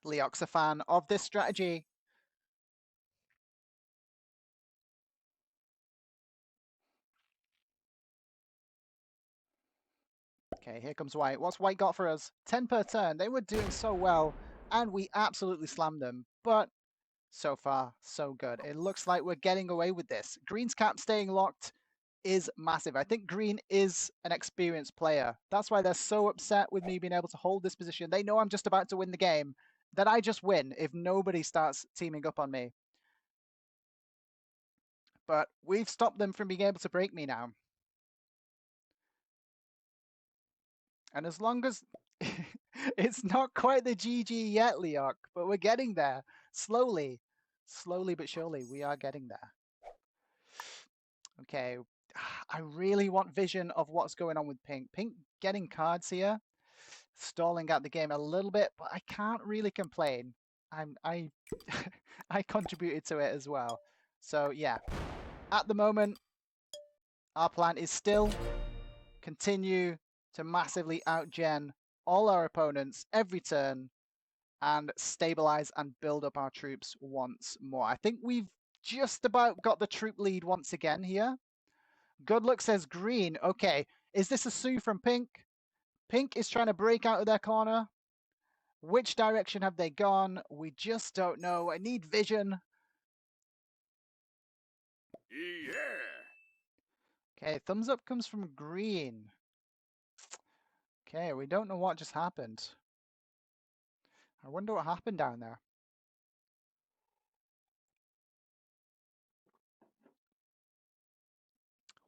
Leok's a fan of this strategy. Okay, here comes white. What's white got for us? 10 per turn. They were doing so well, and we absolutely slammed them. But so far, so good. It looks like we're getting away with this. Green's cap staying locked is massive. I think green is an experienced player. That's why they're so upset with me being able to hold this position. They know I'm just about to win the game, that I just win if nobody starts teaming up on me. But we've stopped them from being able to break me now. And as long as it's not quite the GG yet, Leok, but we're getting there. Slowly but surely, we are getting there. Okay, I really want vision of what's going on with pink. Pink getting cards here, stalling out the game a little bit, but I can't really complain. I I contributed to it as well. So yeah, at the moment, our plan is still continue to massively outgen all our opponents every turn and stabilize and build up our troops once more. I think we've just about got the troop lead once again here. Good luck says green. Okay, is this a sue from pink? Pink is trying to break out of their corner. Which direction have they gone? We just don't know. I need vision. Yeah. Okay, thumbs up comes from green. Okay, we don't know what just happened. I wonder what happened down there.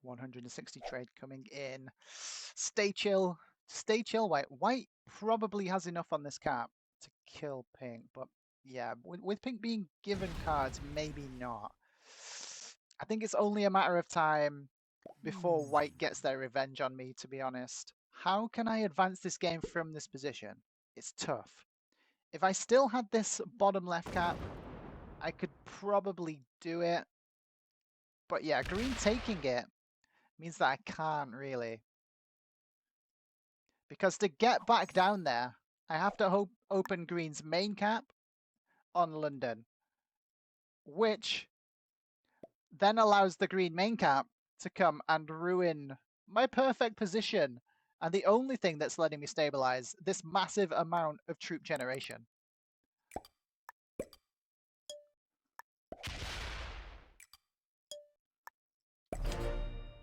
$160 trade coming in. Stay chill, white. White probably has enough on this cap to kill pink, but yeah, with pink being given cards, maybe not. I think it's only a matter of time before white gets their revenge on me, to be honest. How can I advance this game from this position? It's tough. If I still had this bottom left cap, I could probably do it. But yeah, green taking it means that I can't really. Because to get back down there, I have to open green's main cap on London, which then allows the green main cap to come and ruin my perfect position And the only thing that's letting me stabilize this massive amount of troop generation.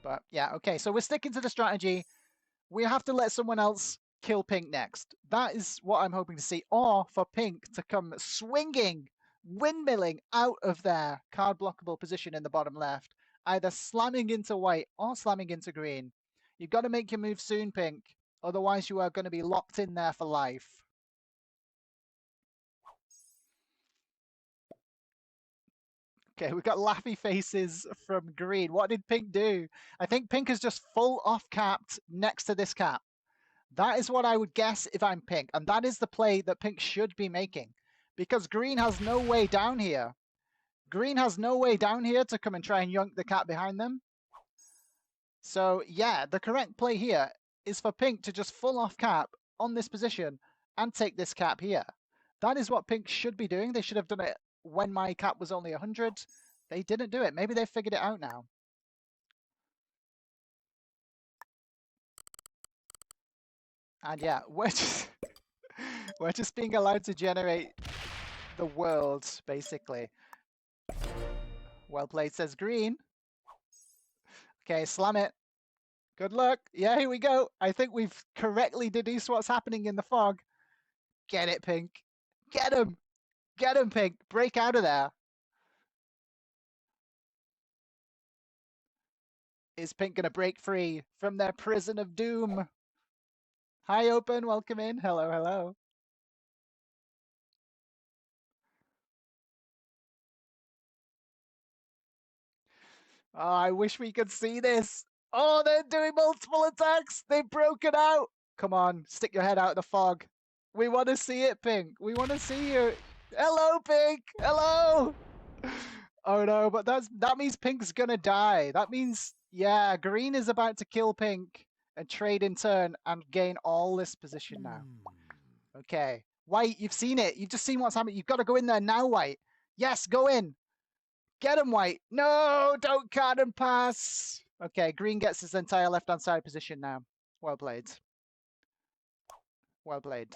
But yeah, okay, so we're sticking to the strategy. We have to let someone else kill pink next. That is what I'm hoping to see. Or for pink to come swinging, windmilling out of their card blockable position in the bottom left, either slamming into white or slamming into green. You've got to make your move soon, pink. Otherwise, you are going to be locked in there for life. Okay, we've got laughy faces from green. What did pink do? I think pink is just full off capped next to this cap. That is what I would guess if I'm pink. And that is the play that pink should be making. Because green has no way down here. Green has no way down here to come and try and yoink the cap behind them. So yeah, the correct play here is for pink to just full off cap on this position and take this cap here. That is what pink should be doing. They should have done it when my cap was only 100. They didn't do it. Maybe they figured it out now. And yeah, we're just being allowed to generate the world, basically. Well played, says green. Okay, slam it. Good luck. Yeah, here we go. I think we've correctly deduced what's happening in the fog. Get it, pink. Get him. Get him, pink. Break out of there. Is pink going to break free from their prison of doom? Hi, open. Welcome in. Hello, hello. Oh, I wish we could see this. Oh, they're doing multiple attacks. They've broken out. Come on, stick your head out of the fog. We want to see it, Pink. We want to see you. Hello, Pink. Hello. Oh no, but that means Pink's gonna die. That means, yeah, Green is about to kill Pink and trade in turn and gain all this position now. Okay. White, you've seen it. You've just seen what's happening. You've got to go in there now, White. Yes, go in. Get him, White. No, don't cut and pass. Okay, Green gets his entire left-hand side position now. Well played. Well played.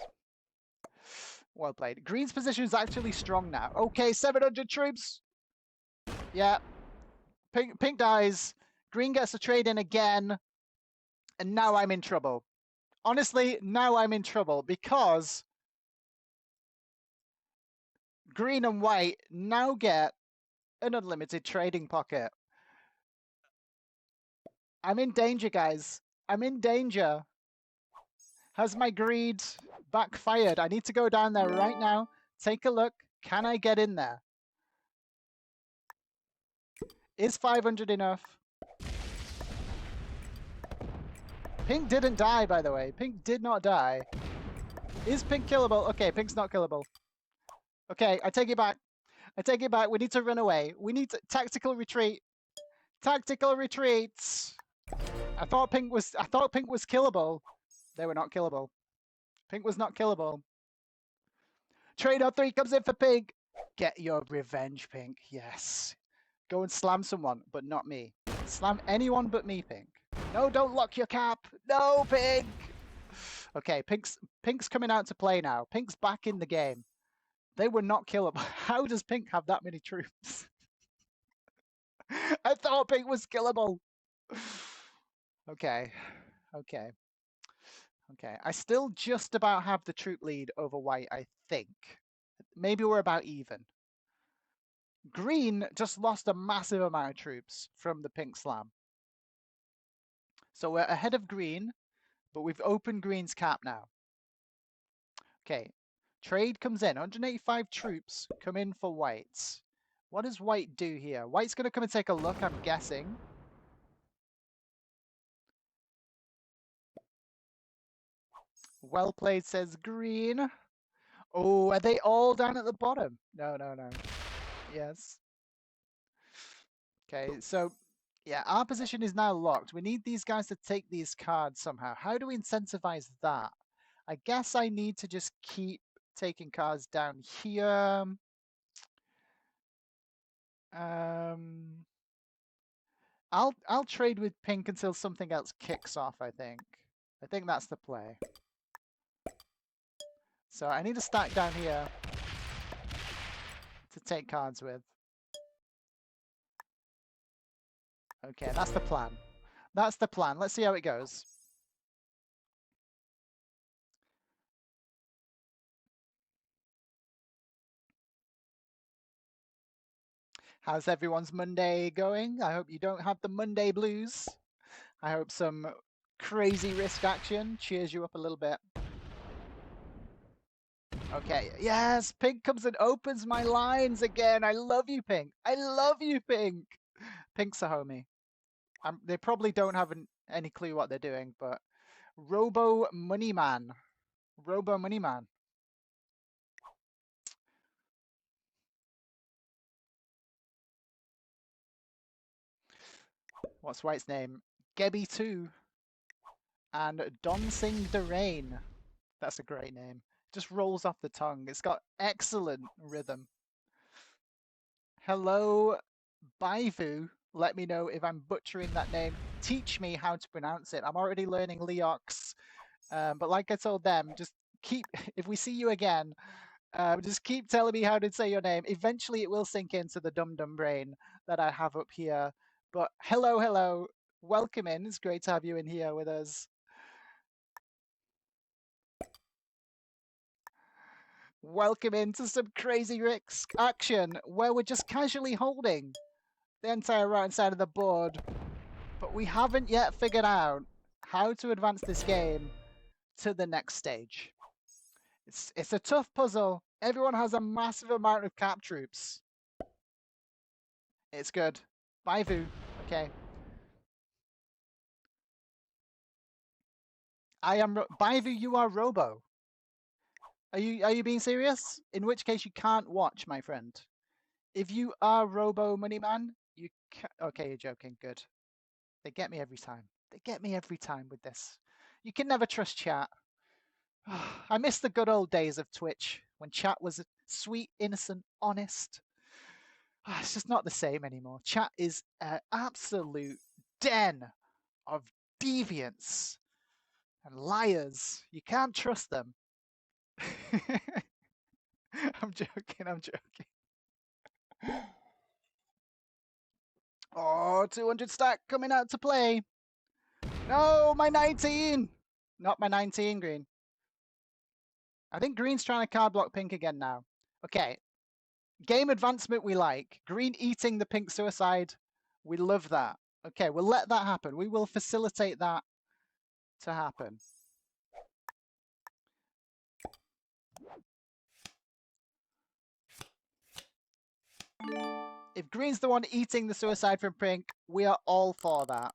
Well played. Green's position is actually strong now. Okay, 700 troops. Yeah. Pink dies. Green gets a trade in again. And now I'm in trouble. Honestly, now I'm in trouble because green and white now get an unlimited trading pocket. I'm in danger, guys. I'm in danger. Has my greed backfired? I need to go down there right now. Take a look. Can I get in there? Is 500 enough? Pink didn't die, by the way. Pink did not die. Is Pink killable? Okay, Pink's not killable. Okay, I take it back. I take it back. We need to run away. We need to tactical retreat. Tactical retreats. I thought Pink was killable. They were not killable. Pink was not killable. Trade on 3 comes in for Pink. Get your revenge, Pink. Yes. Go and slam someone, but not me. Slam anyone but me, Pink. No, don't lock your cap. No, Pink. Okay, Pink's coming out to play now. Pink's back in the game. They were not killable. How does Pink have that many troops? I thought Pink was killable. Okay. Okay. Okay. I still just about have the troop lead over white, I think. Maybe we're about even. Green just lost a massive amount of troops from the pink slam. So we're ahead of green, but we've opened green's cap now. Okay. Trade comes in. 185 troops come in for whites. What does white do here? White's going to come and take a look, I'm guessing. Well played, says green. Oh, are they all down at the bottom? No, no, no. Yes. Okay, so yeah, our position is now locked. We need these guys to take these cards somehow. How do we incentivize that? I guess I need to just keep taking cards down here. I'll trade with pink until something else kicks off, I think. I think that's the play. So I need to stack down here to take cards with. Okay, that's the plan. That's the plan. Let's see how it goes. How's everyone's Monday going? I hope you don't have the Monday blues. I hope some crazy risk action cheers you up a little bit. Okay, yes, Pink comes and opens my lines again. I love you, Pink. I love you, Pink. Pink's a homie. They probably don't have any clue what they're doing, but Robo Money Man. Robo Money Man. What's White's name? Gebby2 and Donsing Derain. That's a great name. Just rolls off the tongue. It's got excellent rhythm. Hello, Baivu. Let me know if I'm butchering that name. Teach me how to pronounce it. I'm already learning Leox. But like I told them, just keep, if we see you again, just keep telling me how to say your name. Eventually it will sink into the dum-dum brain that I have up here. But hello, hello. Welcome in. It's great to have you in here with us. Welcome into some crazy risk action where we're just casually holding the entire right side of the board. But we haven't yet figured out how to advance this game to the next stage. It's a tough puzzle. Everyone has a massive amount of cap troops. It's good. Baivu. Okay. I am Baivu. You are Robo. Are you being serious? In which case you can't watch, my friend. If you are Robo Moneyman, you okay. You're joking. Good. They get me every time. They get me every time with this. You can never trust chat. I miss the good old days of Twitch when chat was sweet, innocent, honest. It's just not the same anymore. Chat is an absolute den of deviants and liars. You can't trust them. I'm joking. I'm joking. Oh, 200 stack coming out to play. No, my 19. Not my 19, green. I think green's trying to card block pink again now. Okay. Game advancement we like. Green eating the pink suicide. We love that. Okay, we'll let that happen. We will facilitate that to happen. If green's the one eating the suicide from pink, we are all for that.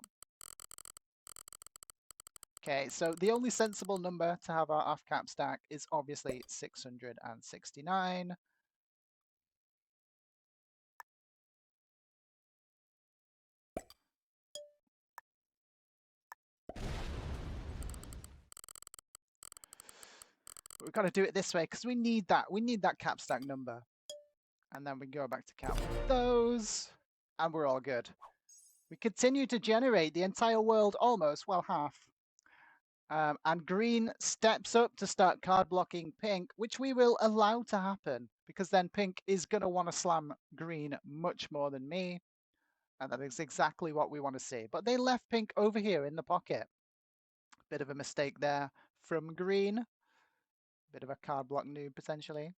Okay, so the only sensible number to have our off-cap stack is obviously 669. We've got to do it this way because we need that. We need that cap stack number. And then we go back to count those. And we're all good. We continue to generate the entire world almost, well, half. And green steps up to start card blocking pink, which we will allow to happen because then pink is going to want to slam green much more than me. And that is exactly what we want to see. But they left pink over here in the pocket. Bit of a mistake there from green. Bit of a card block noob potentially.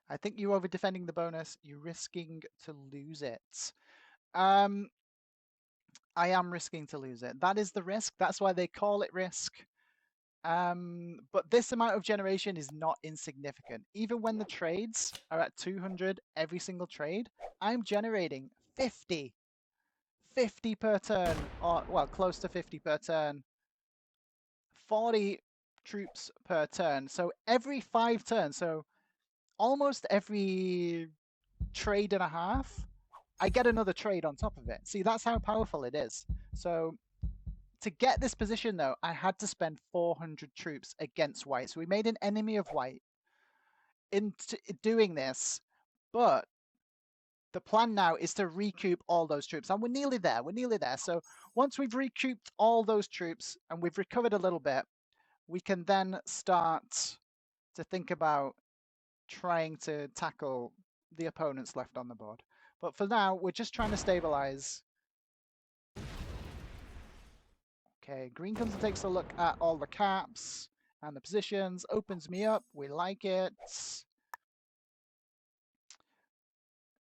I think you're over defending the bonus. You're risking to lose it. I am risking to lose it. That is the risk. That's why they call it risk. But this amount of generation is not insignificant. Even when the trades are at 200 every single trade, I'm generating 50 per turn, or well, close to 50 per turn. 40 troops per turn. So every 5 turns, so almost every trade and a half, I get another trade on top of it. See, that's how powerful it is. So to get this position, though, I had to spend 400 troops against white. So we made an enemy of white in doing this. But The plan now is to recoup all those troops, and we're nearly there. We're nearly there. So once we've recouped all those troops and we've recovered a little bit, we can then start to think about trying to tackle the opponents left on the board. But for now, we're just trying to stabilize. Okay, green comes and takes a look at all the caps and the positions, opens me up. We like it.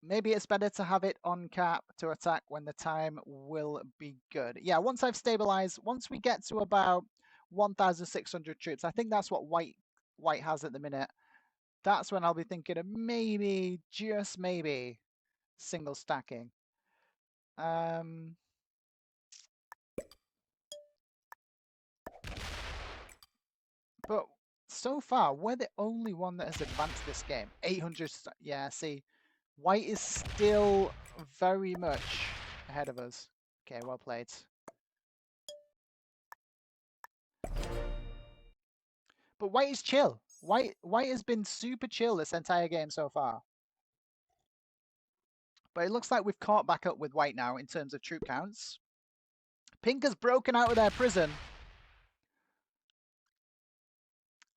Maybe it's better to have it on cap to attack when the time will be good. Yeah, once I've stabilized, once we get to about 1,600 troops, I think that's what white has at the minute. That's when I'll be thinking of maybe, just maybe, single stacking. But so far, we're the only one that has advanced this game. 800, yeah, see, white is still very much ahead of us. Okay, well played. But white is chill. White has been super chill this entire game so far. But it looks like we've caught back up with white now in terms of troop counts. Pink has broken out of their prison.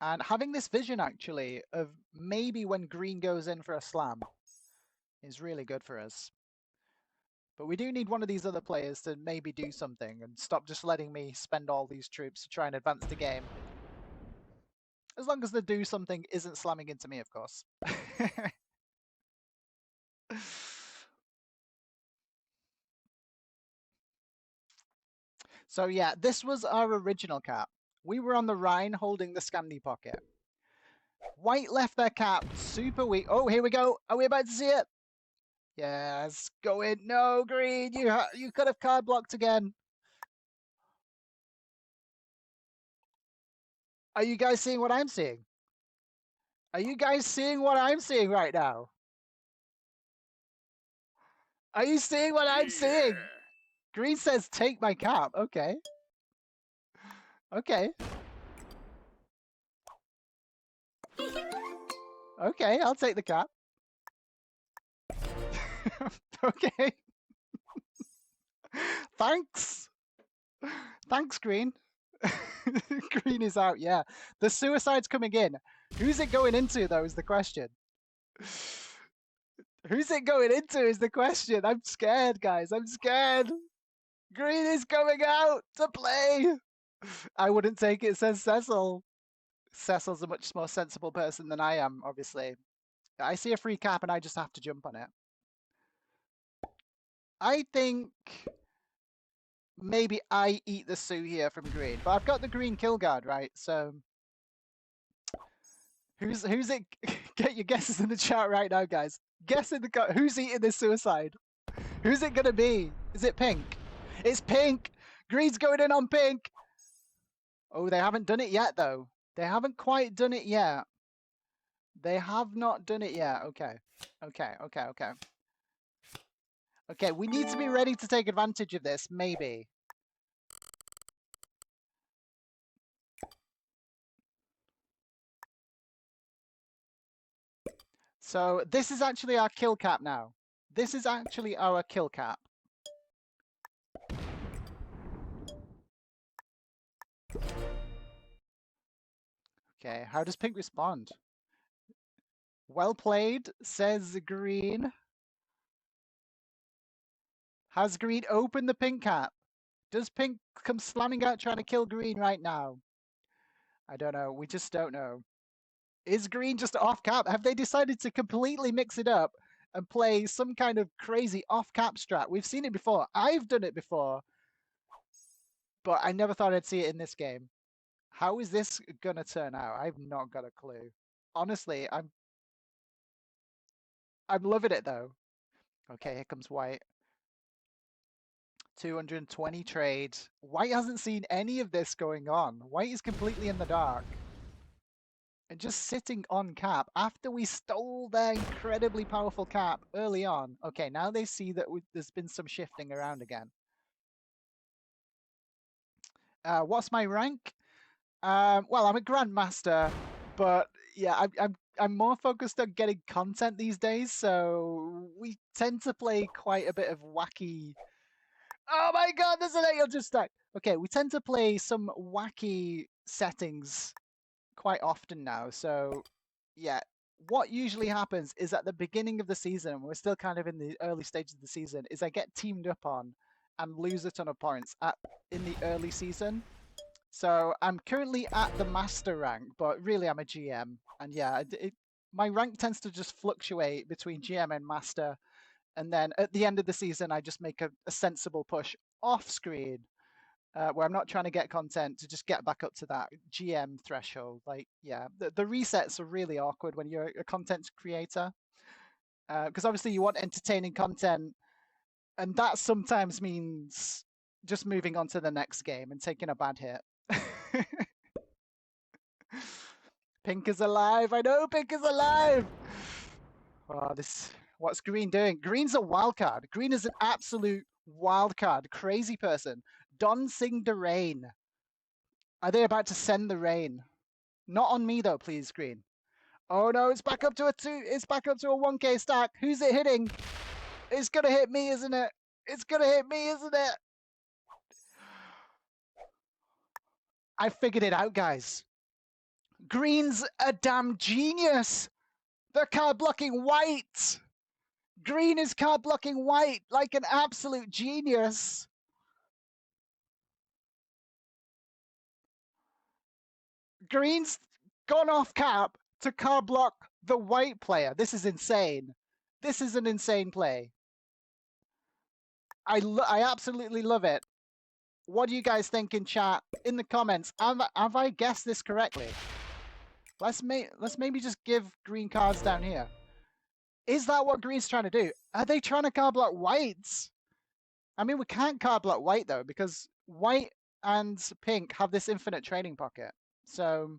And having this vision, actually, of maybe when green goes in for a slam is really good for us. But we do need one of these other players to maybe do something and stop just letting me spend all these troops to try and advance the game. As long as the do something isn't slamming into me, of course. So yeah, this was our original cap. We were on the Rhine holding the Scandi pocket. White left their cap super weak. Oh, here we go. Are we about to see it? Yes, go in. No, green. You could have card blocked again. Are you guys seeing what I'm seeing? Are you guys seeing what I'm seeing right now? Are you seeing what I'm seeing? Green says, take my cap. Okay. Okay. Okay, I'll take the cap. Okay. Thanks. Thanks, Green. Green is out, yeah. The suicide's coming in. Who's it going into, though, is the question. Who's it going into is the question. I'm scared, guys. I'm scared. Green is coming out to play. I wouldn't take it, says Cecil. Cecil's a much more sensible person than I am, obviously. I see a free cap and I just have to jump on it. I think maybe I eat the Sue here from green, but I've got the green kill guard, right? So who's it? Get your guesses in the chat right now, guys. Guess in the who's eating this suicide? Who's it gonna be? Is it pink? It's pink. Green's going in on pink. Oh, they haven't done it yet, though. They haven't quite done it yet. They have not done it yet. Okay. Okay, we need to be ready to take advantage of this, maybe. So this is actually our kill cap now. This is actually our kill cap. Okay, how does pink respond? Well played, says green. Has green opened the pink cap? Does pink come slamming out trying to kill green right now? I don't know. We just don't know. Is green just off cap? Have they decided to completely mix it up and play some kind of crazy off cap strat? We've seen it before. I've done it before. But I never thought I'd see it in this game. How is this gonna turn out? I've not got a clue. Honestly, I'm loving it though. Okay, here comes white. 220 trades. White hasn't seen any of this going on. White is completely in the dark. And just sitting on cap after we stole their incredibly powerful cap early on. Okay, now they see that there's been some shifting around again. What's my rank? Well, I'm a grandmaster, but yeah, I'm more focused on getting content these days, so we tend to play quite a bit of wacky. Oh my god, there's an 800 stack. Okay, we tend to play some wacky settings quite often now. So, yeah, what usually happens is at the beginning of the season, we're still kind of in the early stages of the season, is I get teamed up on and lose a ton of points in the early season. So I'm currently at the master rank, but really I'm a GM. And yeah, my rank tends to just fluctuate between GM and master. And then at the end of the season, I just make a sensible push off screen where I'm not trying to get content to just get back up to that GM threshold. Like, yeah, the resets are really awkward when you're a content creator. Because obviously you want entertaining content, and that sometimes means just moving on to the next game and taking a bad hit. Pink is alive. I know Pink is alive. Oh, what's Green doing? Green's a wild card. Green is an absolute wild card. Crazy person. Don Sing the rain. Are they about to send the rain? Not on me though, please, Green. Oh no, it's back up to a 2. It's back up to a 1k stack. Who's it hitting? It's gonna hit me, isn't it? It's gonna hit me, isn't it? I figured it out, guys. Green's a damn genius. They're card blocking white. Green is card blocking white like an absolute genius. Green's gone off cap to card block the white player. This is insane. This is an insane play. I absolutely love it. What do you guys think in chat? In the comments, have I guessed this correctly? Let's maybe just give green cards down here. Is that what green's trying to do? Are they trying to card block whites? I mean, we can't card block white though, because white and pink have this infinite trading pocket. So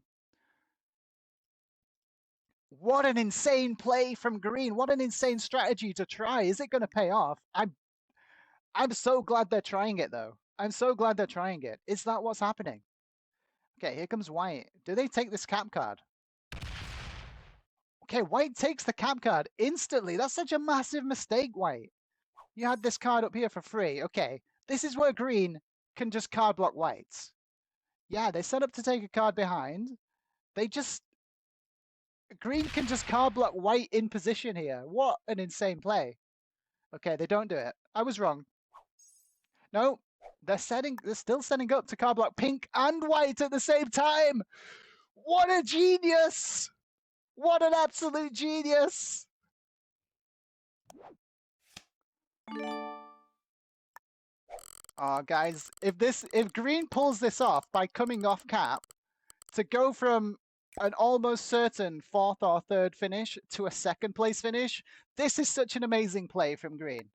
what an insane play from green. What an insane strategy to try. Is it going to pay off? I'm so glad they're trying it though. I'm so glad they're trying it. Is that what's happening? Okay, here comes white. Do they take this cap card? Okay, white takes the cap card instantly. That's such a massive mistake, white. You had this card up here for free. Okay, this is where green can just card block whites. Yeah, they set up to take a card behind. Green can just card block white in position here. What an insane play. Okay, they don't do it. I was wrong. No, they're still setting up to card block pink and white at the same time. What a genius! What an absolute genius! Oh, guys, if green pulls this off by coming off cap to go from an almost certain 4th or 3rd finish to a 2nd place finish, this is such an amazing play from green.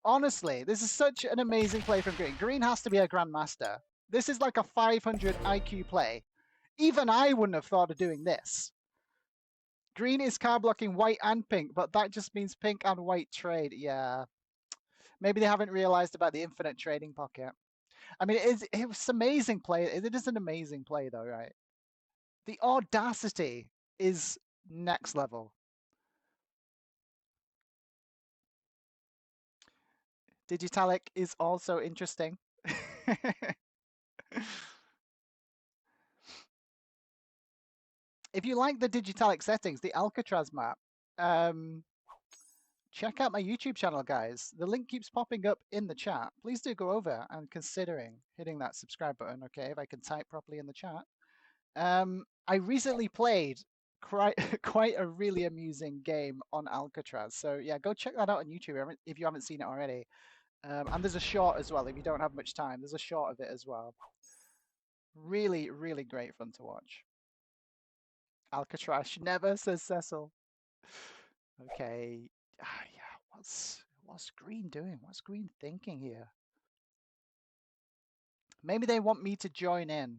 Honestly, this is such an amazing play from green. Green has to be a grandmaster. This is like a 500 IQ play. Even I wouldn't have thought of doing this. Green is card blocking white and pink, but that just means pink and white trade. Yeah. Maybe they haven't realized about the infinite trading pocket. I mean, it was amazing play. It is an amazing play, though, right? The audacity is next level. Digitalic is also interesting. If you like the Digitalic settings, the Alcatraz map, check out my YouTube channel, guys. The link keeps popping up in the chat. Please do go over and considering hitting that subscribe button, okay, if I can type properly in the chat. I recently played quite a really amusing game on Alcatraz. So yeah, go check that out on YouTube if you haven't seen it already. And there's a short as well. If you don't have much time, there's a short of it as well. Really, really great fun to watch. Alcatraz never, says Cecil. Okay. Yeah, what's Green doing? What's Green thinking here? Maybe they want me to join in.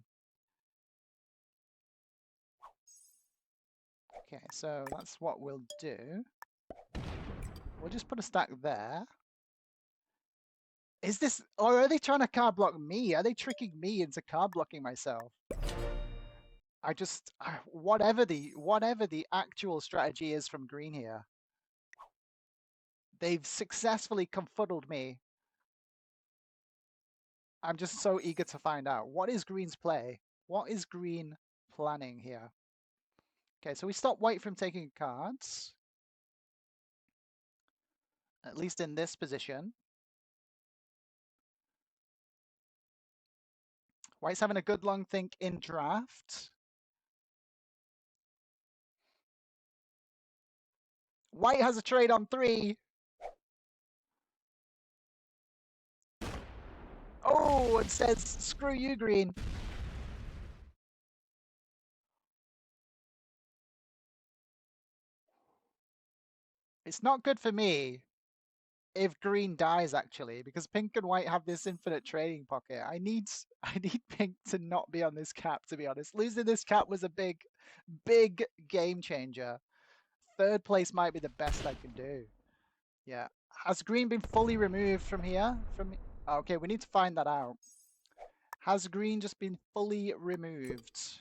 Okay, so that's what we'll do. We'll just put a stack there. Is this, or are they trying to card block me? Are they tricking me into card blocking myself? I just whatever the actual strategy is from green here, they've successfully confuddled me. I'm just so eager to find out. What is green's play? What is green planning here? Okay, so we stop white from taking cards, at least in this position. White's having a good long think in draft. White has a trade on 3. Oh, it says, screw you, green. It's not good for me if green dies, actually, because pink and white have this infinite trading pocket. I need pink to not be on this cap, to be honest. Losing this cap was a big game changer. 3rd place might be the best I can do. Yeah. Has green been fully removed from here? Okay, we need to find that out. Has green just been fully removed?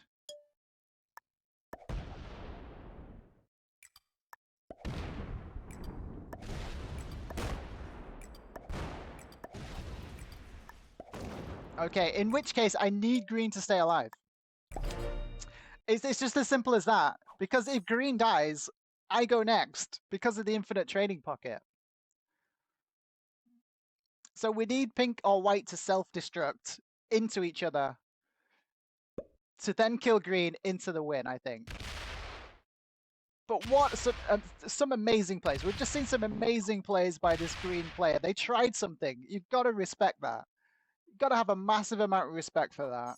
Okay, in which case I need green to stay alive. It's just as simple as that. Because if green dies, I go next because of the infinite trading pocket. So we need pink or white to self-destruct into each other to then kill green into the win, I think. But what some amazing plays. We've just seen some amazing plays by this green player. They tried something. You've got to respect that. You've got to have a massive amount of respect for that.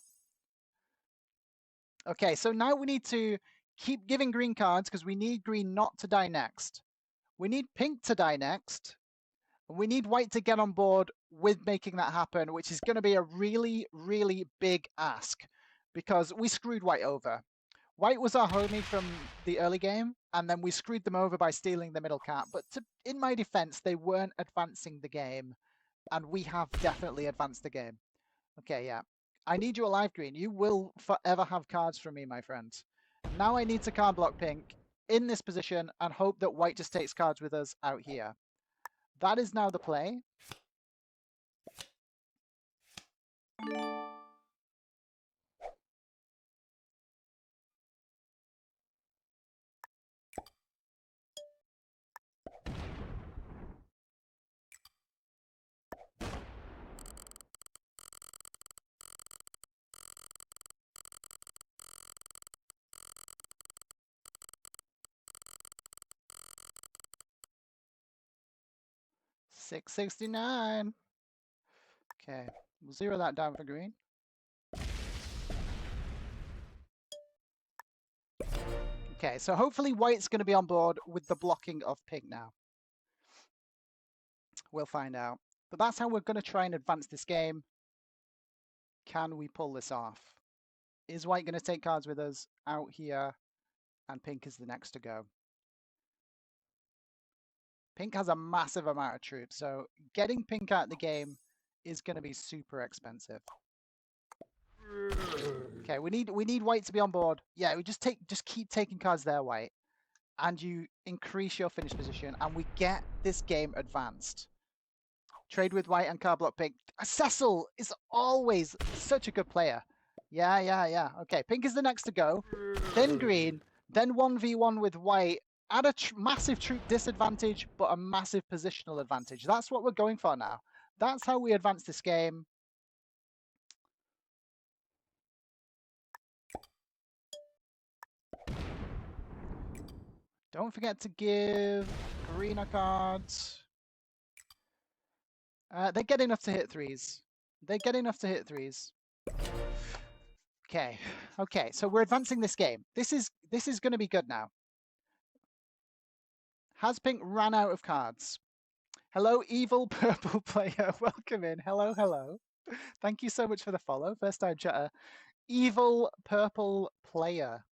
Okay, so now we need to keep giving green cards because we need green not to die next. We need pink to die next. And we need white to get on board with making that happen, which is going to be a really, really big ask because we screwed white over. White was our homie from the early game, and then we screwed them over by stealing the middle cap. But in my defense, they weren't advancing the game, and we have definitely advanced the game. Okay, yeah. I need you alive, green. You will forever have cards from me, my friend. Now I need to card block pink in this position and hope that white just takes cards with us out here. That is now the play. $6.69. Okay, we'll zero that down for green. Okay, so hopefully white's going to be on board with the blocking of pink now. We'll find out. But that's how we're going to try and advance this game. Can we pull this off? Is white going to take cards with us out here? And pink is the next to go. Pink has a massive amount of troops, so getting pink out of the game is going to be super expensive. Okay, we need white to be on board. Yeah, we just keep taking cards there, white, and you increase your finish position, and we get this game advanced. Trade with white and card block pink. Cecil is always such a good player. Yeah. Okay, pink is the next to go. Then green. Then 1v1 with white. Add a massive troop disadvantage, but a massive positional advantage. That's what we're going for now. That's how we advance this game. Don't forget to give greener cards. They get enough to hit 3s. They get enough to hit 3s. Okay, so we're advancing this game. This is going to be good now. Has pink ran out of cards? Hello, evil purple player. Welcome in. Hello. Thank you so much for the follow. First time chatter. Evil purple player.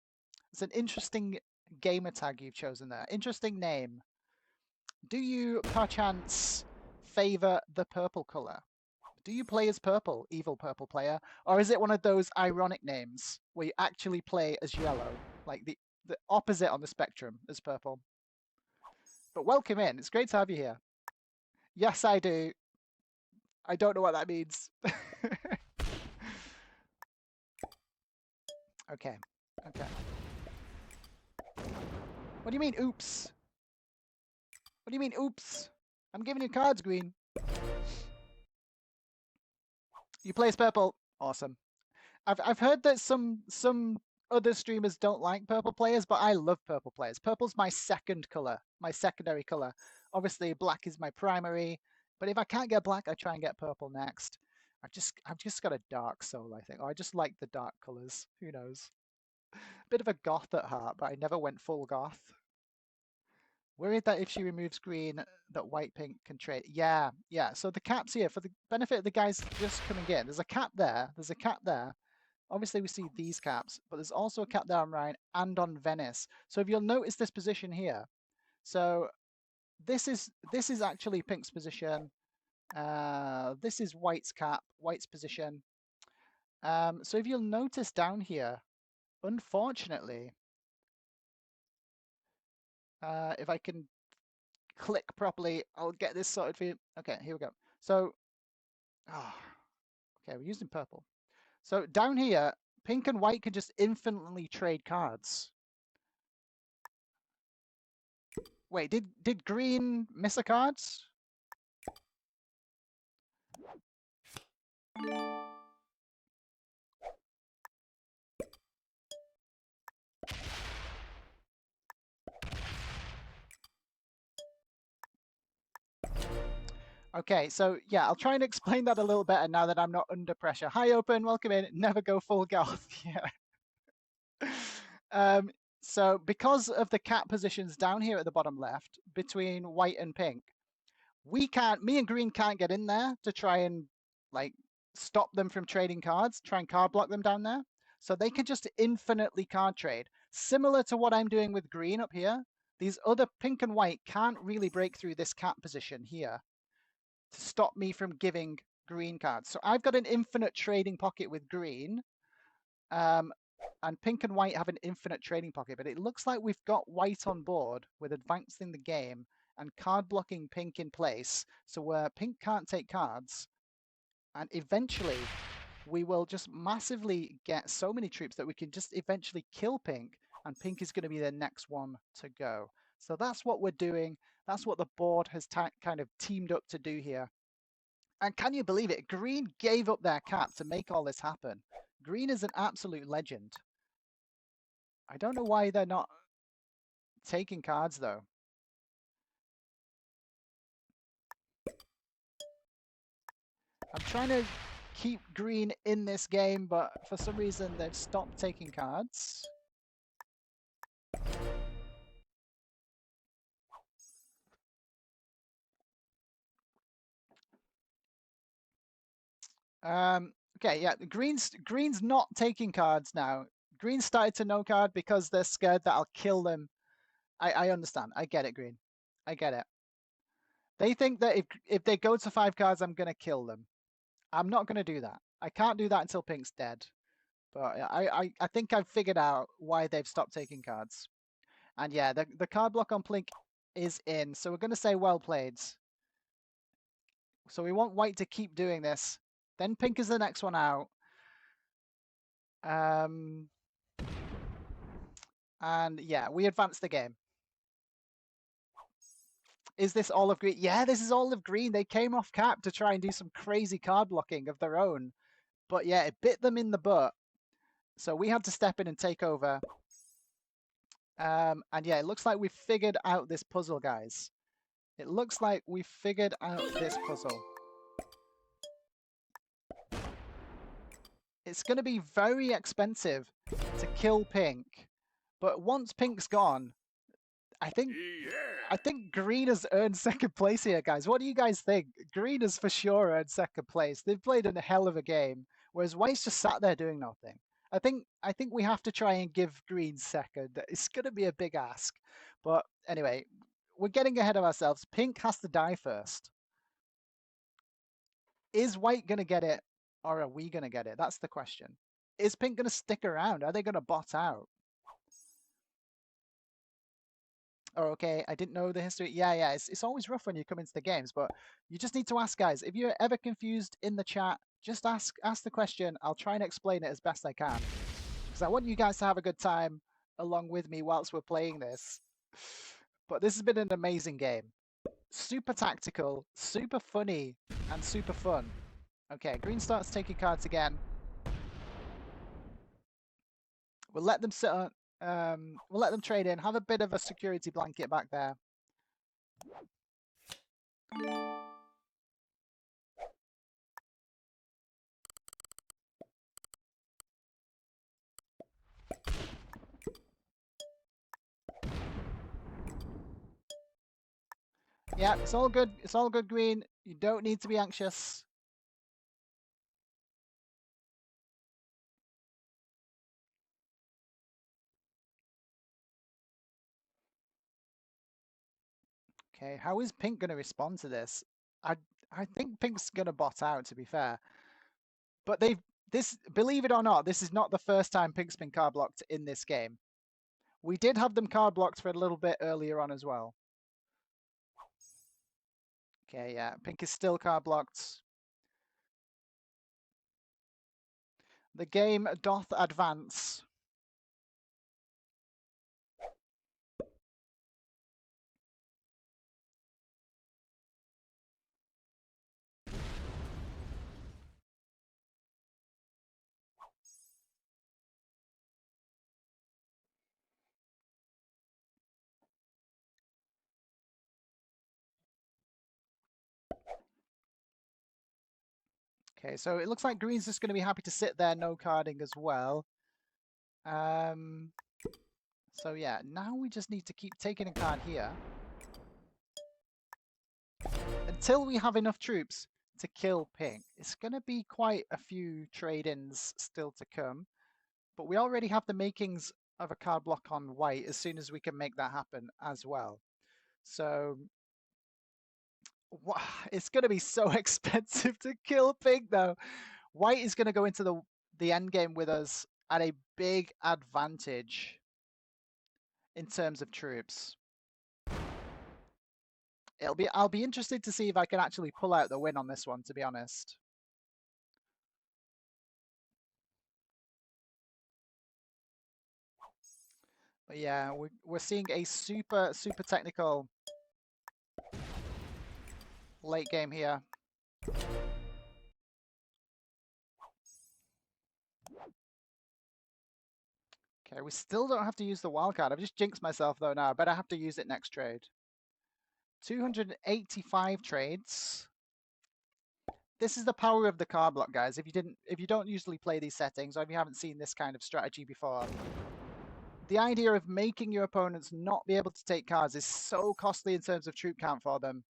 It's an interesting gamer tag you've chosen there. Interesting name. Do you, perchance, favor the purple color? Do you play as purple, evil purple player? Or is it one of those ironic names where you actually play as yellow? Like the opposite on the spectrum as purple. But welcome in. It's great to have you here. Yes, I do. I don't know what that means. Okay. Okay. What do you mean, oops? What do you mean, oops? I'm giving you cards, green. You play as purple. Awesome. I've heard that some other streamers don't like purple players, but I love purple players. Purple's my second color, my secondary color. Obviously, black is my primary, but if I can't get black, I try and get purple next. I've just got a dark soul, I think. Or I just like the dark colors. Who knows? Bit of a goth at heart, but I never went full goth. Worried that if she removes green, that white pink can trade. Yeah, yeah. So the cap's here for the benefit of the guys just coming in. There's a cap there. There's a cap there. Obviously, we see these caps, but there's also a cap there on Rhine and on Venice. So if you'll notice this position here, so this is actually Pink's position. This is White's cap, White's position. So if you'll notice down here, unfortunately, if I can click properly, I'll get this sorted for you. Okay, here we go. So, okay, we're using purple. So down here, Pink and White can just infinitely trade cards. Wait, did Green miss a card? Okay, so yeah, I'll try and explain that a little better now that I'm not under pressure. Hi, Open, welcome in. Never go full goth. Yeah. So because of the cap positions down here at the bottom left between white and pink, me and green can't get in there to try and like stop them from trading cards, try and card block them down there. So they can just infinitely card trade. Similar to what I'm doing with green up here, these other pink and white can't really break through this cap position here to stop me from giving green cards. So I've got an infinite trading pocket with green, and pink and white have an infinite trading pocket, but it looks like we've got white on board with advancing the game and card blocking pink in place, so where pink can't take cards, and eventually we will just massively get so many troops that we can just eventually kill pink, and pink is going to be the next one to go. So that's what we're doing. That's what the board has kind of teamed up to do here. And can you believe it? Green gave up their cap to make all this happen. Green is an absolute legend. I don't know why they're not taking cards, though. I'm trying to keep green in this game, but for some reason they've stopped taking cards. Okay, yeah, green's not taking cards now. Green started to no card because they're scared that I'll kill them. I understand. I get it, Green. I get it. They think that if they go to 5 cards, I'm gonna kill them. I'm not gonna do that. I can't do that until Pink's dead. But I think I've figured out why they've stopped taking cards. And yeah, the card block on Pink is in. So we're gonna say well played. So we want white to keep doing this. Then pink is the next one out. And yeah, we advance the game. Is this all of green? Yeah, this is all of green. They came off cap to try and do some crazy card blocking of their own. But yeah, it bit them in the butt. So we had to step in and take over. And yeah, it looks like we've figured out this puzzle, guys. It looks like we've figured out this puzzle. It's going to be very expensive to kill pink. But once pink's gone, I think green has earned second place here, guys. What do you guys think? Green has for sure earned second place. They've played a hell of a game, whereas white's just sat there doing nothing. I think we have to try and give green second. It's going to be a big ask. But anyway, we're getting ahead of ourselves. Pink has to die first. Is white going to get it, or are we going to get it? That's the question. Is pink going to stick around? Are they going to bot out? Oh, okay, I didn't know the history. Yeah, it's always rough when you come into the games, but you just need to ask, guys. If you're ever confused in the chat, just ask the question. I'll try and explain it as best I can, because I want you guys to have a good time along with me whilst we're playing this. But this has been an amazing game. Super tactical, super funny, and super fun. Okay, green starts taking cards again. We'll let them sit on. We'll let them trade in. Have a bit of a security blanket back there. Yeah, it's all good. It's all good, green. You don't need to be anxious. Okay, how is pink going to respond to this? I think pink's going to bot out, to be fair. But believe it or not, this is not the first time pink's been card blocked in this game. We did have them card blocked for a little bit earlier on as well. Okay, yeah, pink is still card blocked. The game doth advance. Okay, so it looks like green's just going to be happy to sit there, no carding as well. So yeah, now we just need to keep taking a card here until we have enough troops to kill pink. It's going to be quite a few trade-ins still to come, but we already have the makings of a card block on white as soon as we can make that happen as well. So it's going to be so expensive to kill pink though. White is going to go into the end game with us at a big advantage in terms of troops. I'll be interested to see if I can actually pull out the win on this one, to be honest. But yeah, we're seeing a super technical late game here. Okay, we still don't have to use the wildcard. I've just jinxed myself though now. I better have to use it next trade. 285 trades. This is the power of the card block, guys. If you don't usually play these settings, or if you haven't seen this kind of strategy before, the idea of making your opponents not be able to take cards is so costly in terms of troop count for them.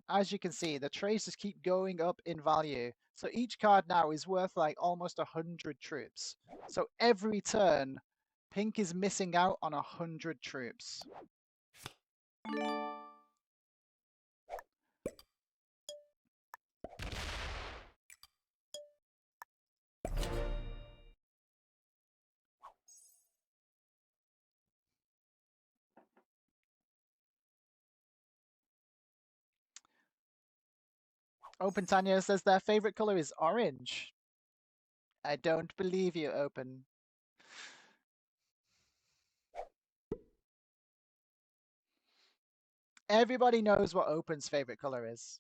As you can see, the trades just keep going up in value. So each card now is worth like almost 100 troops. So every turn, pink is missing out on 100 troops. Open Tanya says their favorite color is orange. I don't believe you, Open. Everybody knows what Open's favorite color is.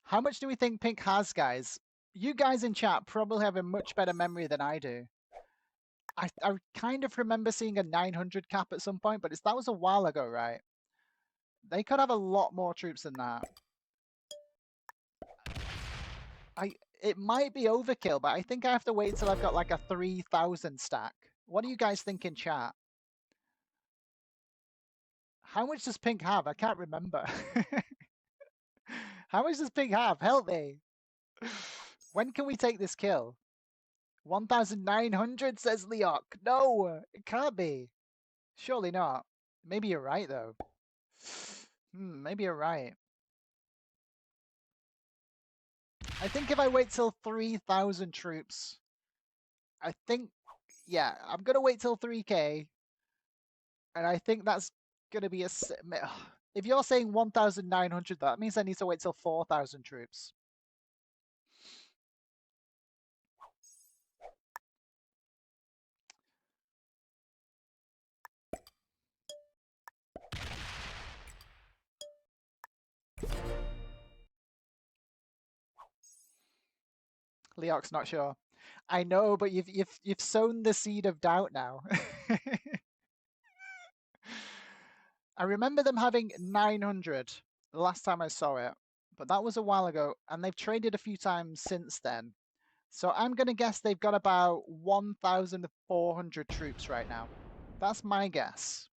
How much do we think pink has, guys? You guys in chat probably have a much better memory than I do. I kind of remember seeing a 900 cap at some point, but that was a while ago, right? They could have a lot more troops than that. It might be overkill, but I think I have to wait until I've got like a 3,000 stack. What do you guys think in chat? How much does pink have? I can't remember. How much does pink have? Help me. When can we take this kill? 1,900, says Leok. No, it can't be. Surely not. Maybe you're right, though. Maybe you're right. I think if I wait till 3,000 troops, I think, yeah, I'm going to wait till 3K. And I think that's going to be a... If you're saying 1,900, that means I need to wait till 4,000 troops. Leok's not sure. I know, but you've sown the seed of doubt now. I remember them having 900 the last time I saw it, but that was a while ago, and they've traded a few times since then. So I'm going to guess they've got about 1,400 troops right now. That's my guess.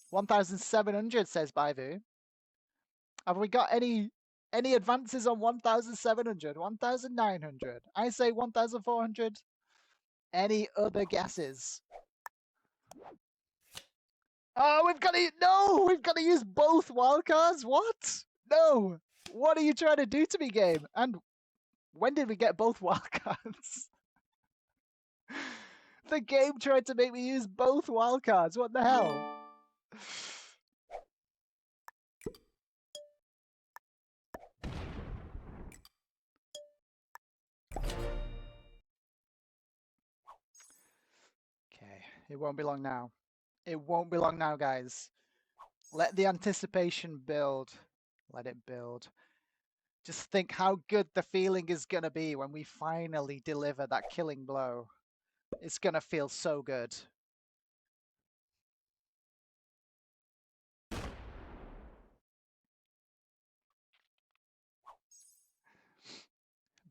1,700, says Baivu. Have we got any advances on 1,700? 1,900? I say 1,400. Any other guesses? Oh, we've got to use both wildcards. What? No. What are you trying to do to me, game? And when did we get both wildcards? The game tried to make me use both wildcards. What the hell? Okay, it won't be long now. It won't be long now, guys. Let the anticipation build. Let it build. Just think how good the feeling is going to be when we finally deliver that killing blow. It's going to feel so good.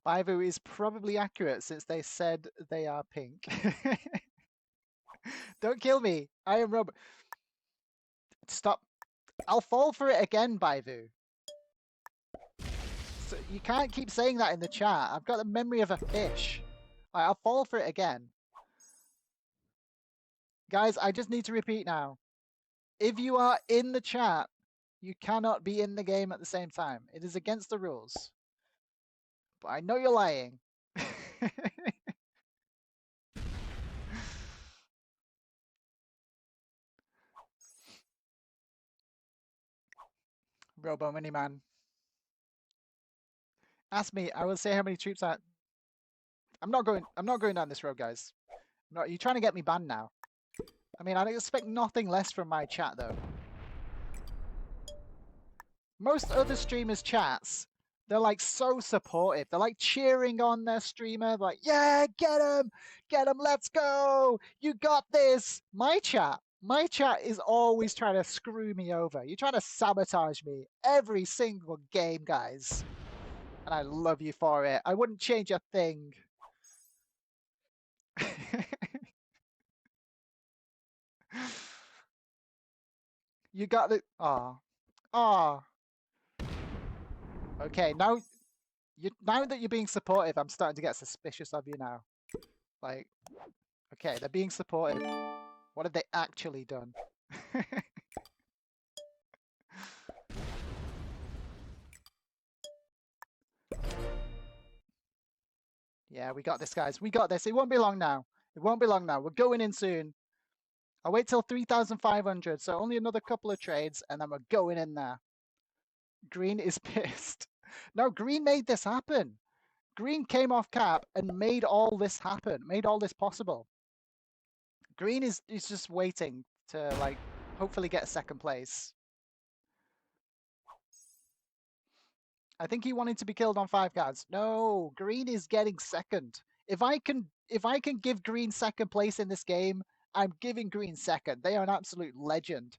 Baivu is probably accurate since they said they are pink. Don't kill me. I am Robert. Stop. I'll fall for it again, Baivu. So you can't keep saying that in the chat. I've got the memory of a fish. Right, I'll fall for it again. Guys, I just need to repeat now. If you are in the chat, you cannot be in the game at the same time. It is against the rules. But I know you're lying. Robo Miniman. Ask me. I will say how many troops I... I'm not going down this road, guys. You're trying to get me banned now. I mean, I expect nothing less from my chat, though. Most other streamers' chats, they're like so supportive. They're like cheering on their streamer, like, yeah, get him, let's go, you got this. My chat is always trying to screw me over. You're trying to sabotage me every single game, guys. And I love you for it. I wouldn't change a thing. You got the... Ah. Okay, now that you're being supportive, I'm starting to get suspicious of you now. Like, okay, they're being supportive. What have they actually done? Yeah, we got this, guys. We got this. It won't be long now. It won't be long now. We're going in soon. I'll wait till 3,500, so only another couple of trades, and then we're going in there. Green is pissed. No, Green made this happen. Green came off cap and made all this happen, made all this possible. Green is just waiting to, like, hopefully get second place. I think he wanted to be killed on 5 cards. No, Green is getting second. If I can give Green second place in this game, I'm giving Green second. They are an absolute legend.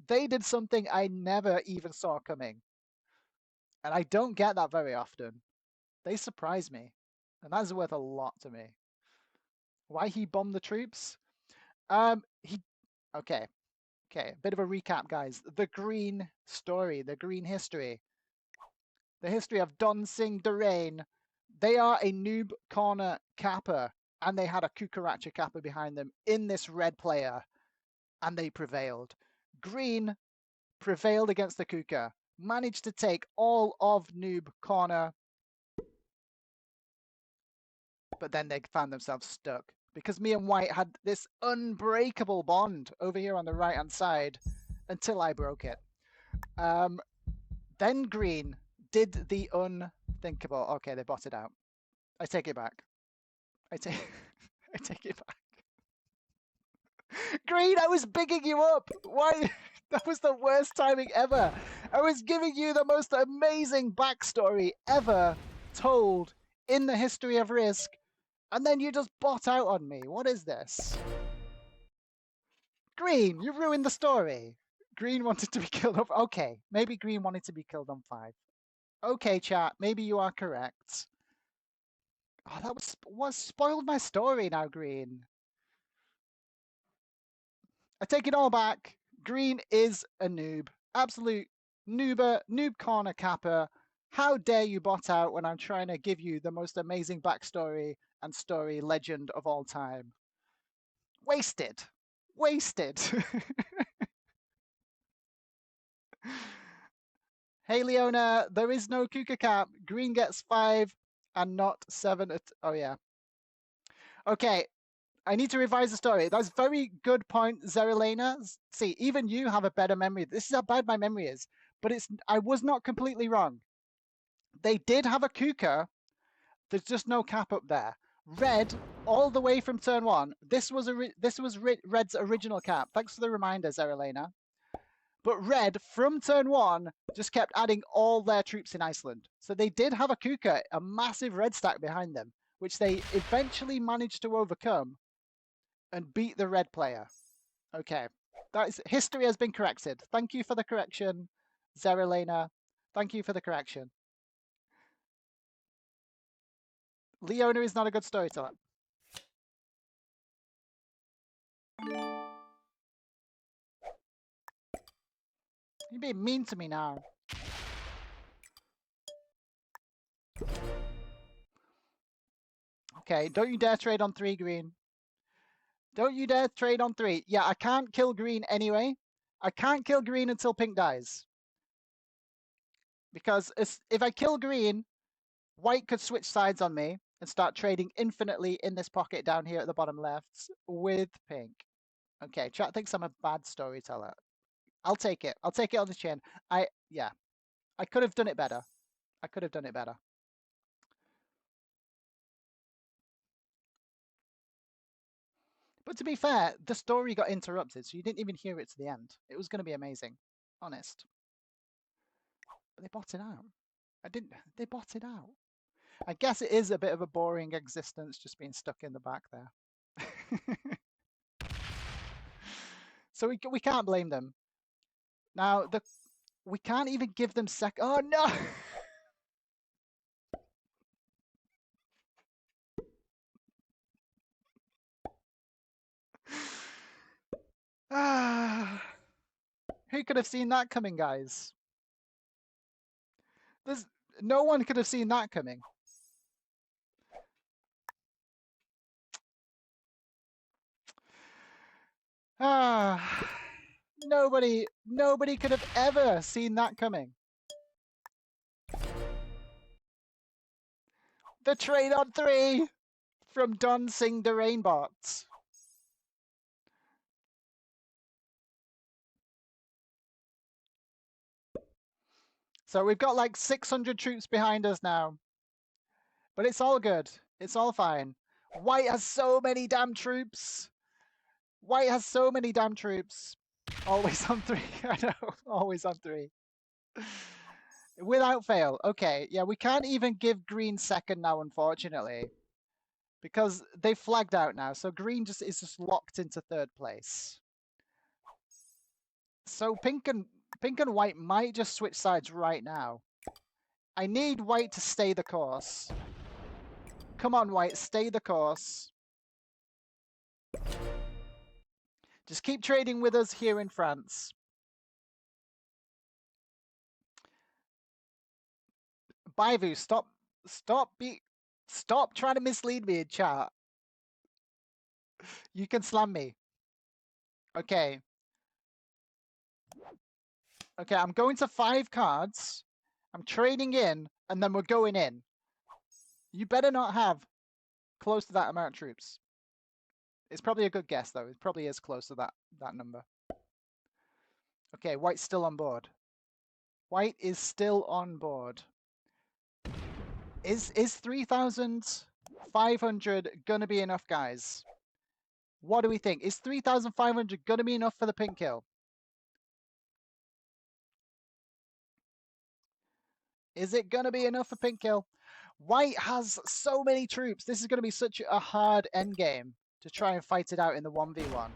They did something I never even saw coming. And I don't get that very often. They surprised me. And that's worth a lot to me. Why he bombed the troops? Okay. A bit of a recap, guys. The Green story, the Green history. The history of Don Singh Durain. They are a noob corner capper, and they had a Cucaracha capper behind them in this red player. and they prevailed. Green prevailed against the Kuka, managed to take all of Noob Corner, but then they found themselves stuck because me and White had this unbreakable bond over here on the right-hand side until I broke it. Then Green did the unthinkable. Okay, they botted out. I take it back. I take it back. Green, I was bigging you up. Why? That was the worst timing ever. I was giving you the most amazing backstory ever told in the history of Risk, and then you just bot out on me. What is this? Green, you ruined the story. Green wanted to be killed off. Okay, maybe Green wanted to be killed on 5. Okay, chat, maybe you are correct. Oh, that was spoiled my story now, Green. I take it all back. Green is a noob. Absolute noob corner capper. How dare you bot out when I'm trying to give you the most amazing backstory and story legend of all time? Wasted. Wasted. Hey, Leona, there is no Kuka cap. Green gets 5 and not 7. Oh, yeah. Okay, I need to revise the story. That's a very good point, Zerelena. See, even you have a better memory. This is how bad my memory is. But I was not completely wrong. They did have a Kuka. There's just no cap up there. Red, all the way from turn 1. This was Red's original cap. Thanks for the reminder, Zerelena. But Red, from turn 1, just kept adding all their troops in Iceland. So they did have a Kuka, a massive red stack behind them, which they eventually managed to overcome and beat the red player. Okay, history has been corrected. Thank you for the correction, Zerelena. Thank you for the correction. Leona is not a good storyteller. You're being mean to me now. Okay, don't you dare trade on 3, Green. Don't you dare trade on 3. Yeah, I can't kill Green anyway. I can't kill Green until Pink dies. Because if I kill Green, White could switch sides on me and start trading infinitely in this pocket down here at the bottom left with Pink. Okay, chat thinks I'm a bad storyteller. I'll take it. I'll take it on the chin. Yeah. I could have done it better. I could have done it better. But to be fair, the story got interrupted, so you didn't even hear it to the end. It was going to be amazing. Honest. But they botted out. They botted out. I guess it is a bit of a boring existence just being stuck in the back there. So we can't blame them. Now, we can't even give them Oh, no! Who could have seen that coming, guys? No one could have seen that coming. Nobody could have ever seen that coming. The trade on 3 from Don Sing the Rainbots. So we've got like 600 troops behind us now. But it's all good. It's all fine. White has so many damn troops. White has so many damn troops. Always on 3. I know. Always on 3. Without fail. Okay. Yeah, we can't even give Green second now, unfortunately. Because they flagged out now. So Green is just locked into 3rd place. So Pink and White might just switch sides right now. I need White to stay the course. Come on, White, stay the course. Just keep trading with us here in France. Baivu, stop trying to mislead me in chat. You can slam me. Okay, Okay, I'm going to 5 cards. I'm trading in, and then we're going in. You better not have close to that amount of troops. It's probably a good guess, though. It probably is close to that number. Okay, white's still on board. White is still on board. Is 3,500 gonna be enough, guys? What do we think? Is 3,500 gonna be enough for the pink kill? Is it gonna be enough for pink kill? White has so many troops. This is gonna be such a hard endgame to try and fight it out in the 1v1.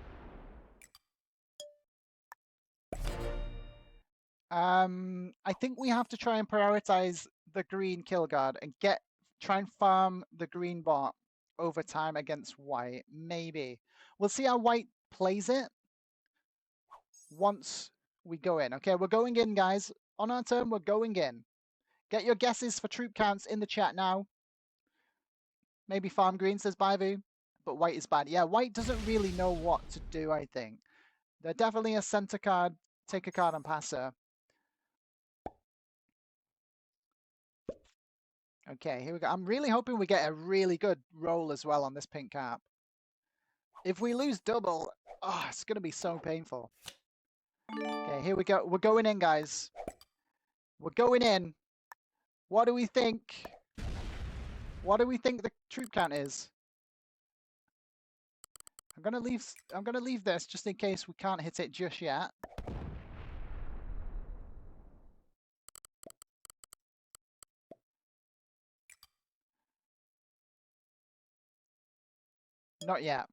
I think we have to try and prioritize the green kill guard and try and farm the green bot over time against white. Maybe. We'll see how white plays it once we go in. Okay, we're going in, guys. On our turn, we're going in. Get your guesses for troop counts in the chat now. Maybe farm green, says Baivu. But white is bad. Yeah, white doesn't really know what to do, I think. They're definitely a center card, take a card and passer. Okay, here we go. I'm really hoping we get a really good roll as well on this pink cap. If we lose double, oh, it's going to be so painful. Okay, here we go. We're going in, guys. We're going in. What do we think? What do we think the troop count is? I'm gonna leave this just in case we can't hit it just yet. Not yet.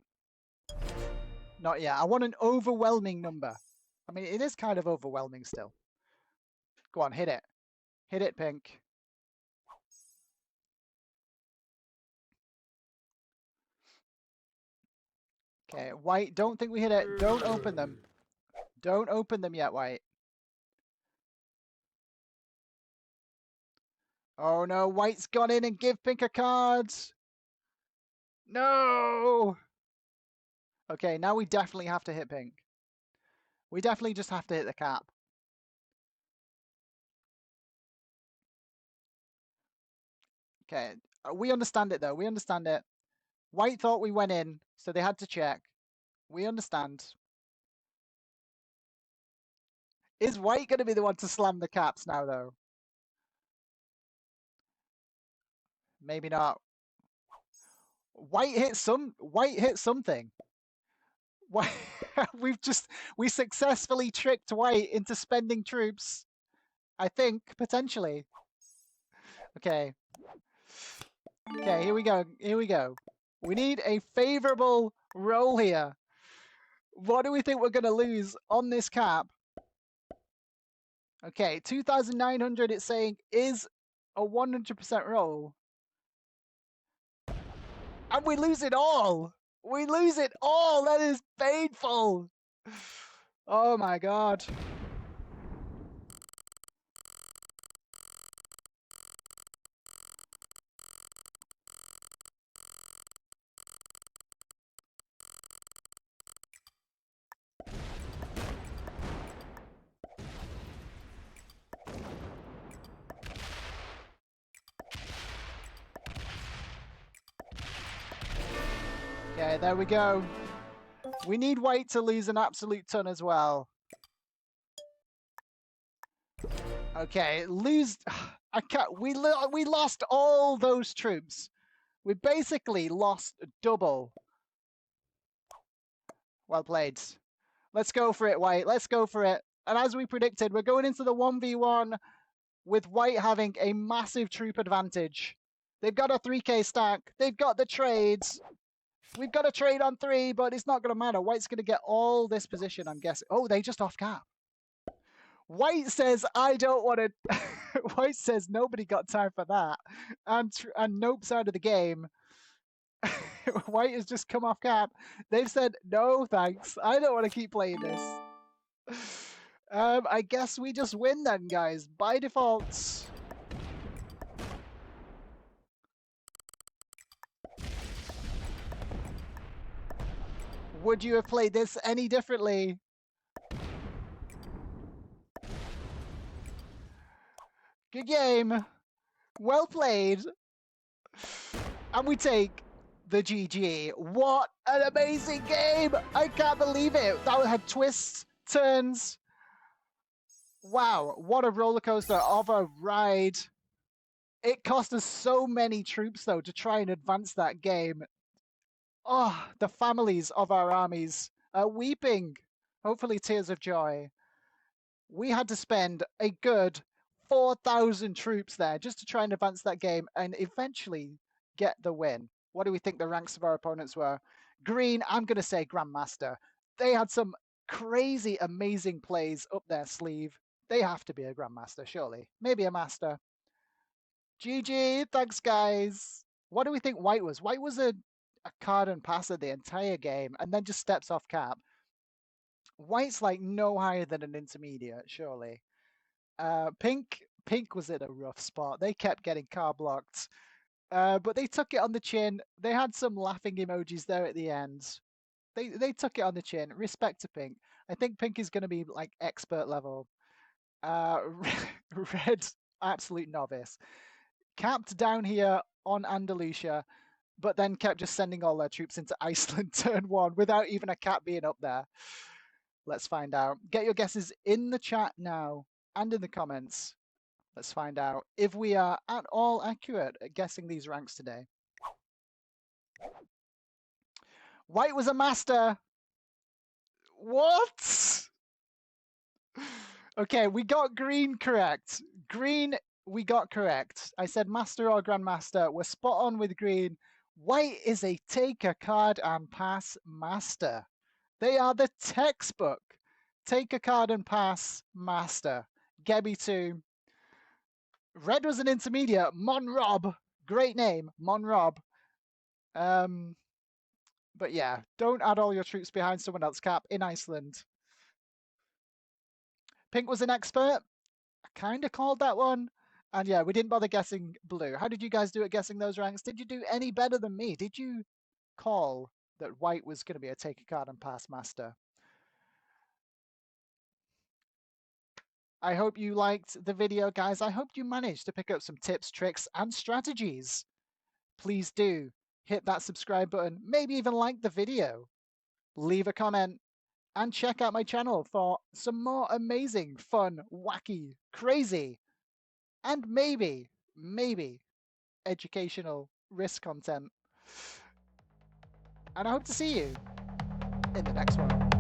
Not yet. I want an overwhelming number. I mean, it is kind of overwhelming still. Go on, hit it. Hit it, pink. Okay, white, don't think we hit it. Don't open them. Don't open them yet, white. Oh no, white's gone in and give pink a card. No! Okay, now we definitely have to hit pink. We definitely just have to hit the cap. Okay, we understand it though. We understand it. White thought we went in, so they had to check. We understand. Is white going to be the one to slam the caps now, though? Maybe not. White hit something. White, we successfully tricked white into spending troops. I think potentially. Okay. Okay, here we go. Here we go. We need a favorable roll here. What do we think we're going to lose on this cap? Okay, 2,900 it's saying is a 100% roll. And we lose it all. We lose it all. That is painful. Oh my god. Okay, there we go. We need white to lose an absolute ton as well. Okay, lose. I can't. We lost all those troops. We basically lost double. Well played. Let's go for it, white. Let's go for it. And as we predicted, we're going into the 1v1 with white having a massive troop advantage. They've got a 3k stack. They've got the trades. We've got a trade on 3, but it's not going to matter. White's going to get all this position, I'm guessing. Oh, they just off cap. White says, I don't want to... White says, nobody got time for that. And Nope's out of the game. White has just come off cap. They've said, no, thanks. I don't want to keep playing this. I guess we just win then, guys. By default. Would you have played this any differently? Good game. Well played. And we take the GG. What an amazing game. I can't believe it. That had twists, turns. Wow, what a roller coaster of a ride. It cost us so many troops, though, to try and advance that game. Oh, the families of our armies are weeping. Hopefully, tears of joy. We had to spend a good 4,000 troops there just to try and advance that game and eventually get the win. What do we think the ranks of our opponents were? Green, I'm going to say Grandmaster. They had some crazy, amazing plays up their sleeve. They have to be a Grandmaster, surely. Maybe a Master. GG, thanks, guys. What do we think White was? White was a card and passer the entire game and then just steps off cap. White's like no higher than an intermediate, surely. Pink was in a rough spot. They kept getting car blocked, but they took it on the chin. They had some laughing emojis there at the end. They took it on the chin. Respect to Pink. I think Pink is going to be like expert level. Red, absolute novice. Capped down here on Andalusia, but then kept just sending all their troops into Iceland turn one without even a cap being up there. Let's find out. Get your guesses in the chat now and in the comments. Let's find out if we are at all accurate at guessing these ranks today. White was a master. What? Okay, we got green correct. Green, we got correct. I said master or grandmaster. We're spot on with green. White is a take a card and pass master. They are the textbook. Take a card and pass master. Gebby 2. Red was an intermediate. Mon Rob. Great name. Mon Rob. But yeah, don't add all your troops behind someone else's cap in Iceland. Pink was an expert. I kind of called that one. And yeah, we didn't bother guessing blue. How did you guys do at guessing those ranks? Did you do any better than me? Did you call that white was going to be a take a card and pass master? I hope you liked the video, guys. I hope you managed to pick up some tips, tricks, and strategies. Please do hit that subscribe button, maybe even like the video. Leave a comment and check out my channel for some more amazing, fun, wacky, crazy, and maybe educational risk content. And I hope to see you in the next one.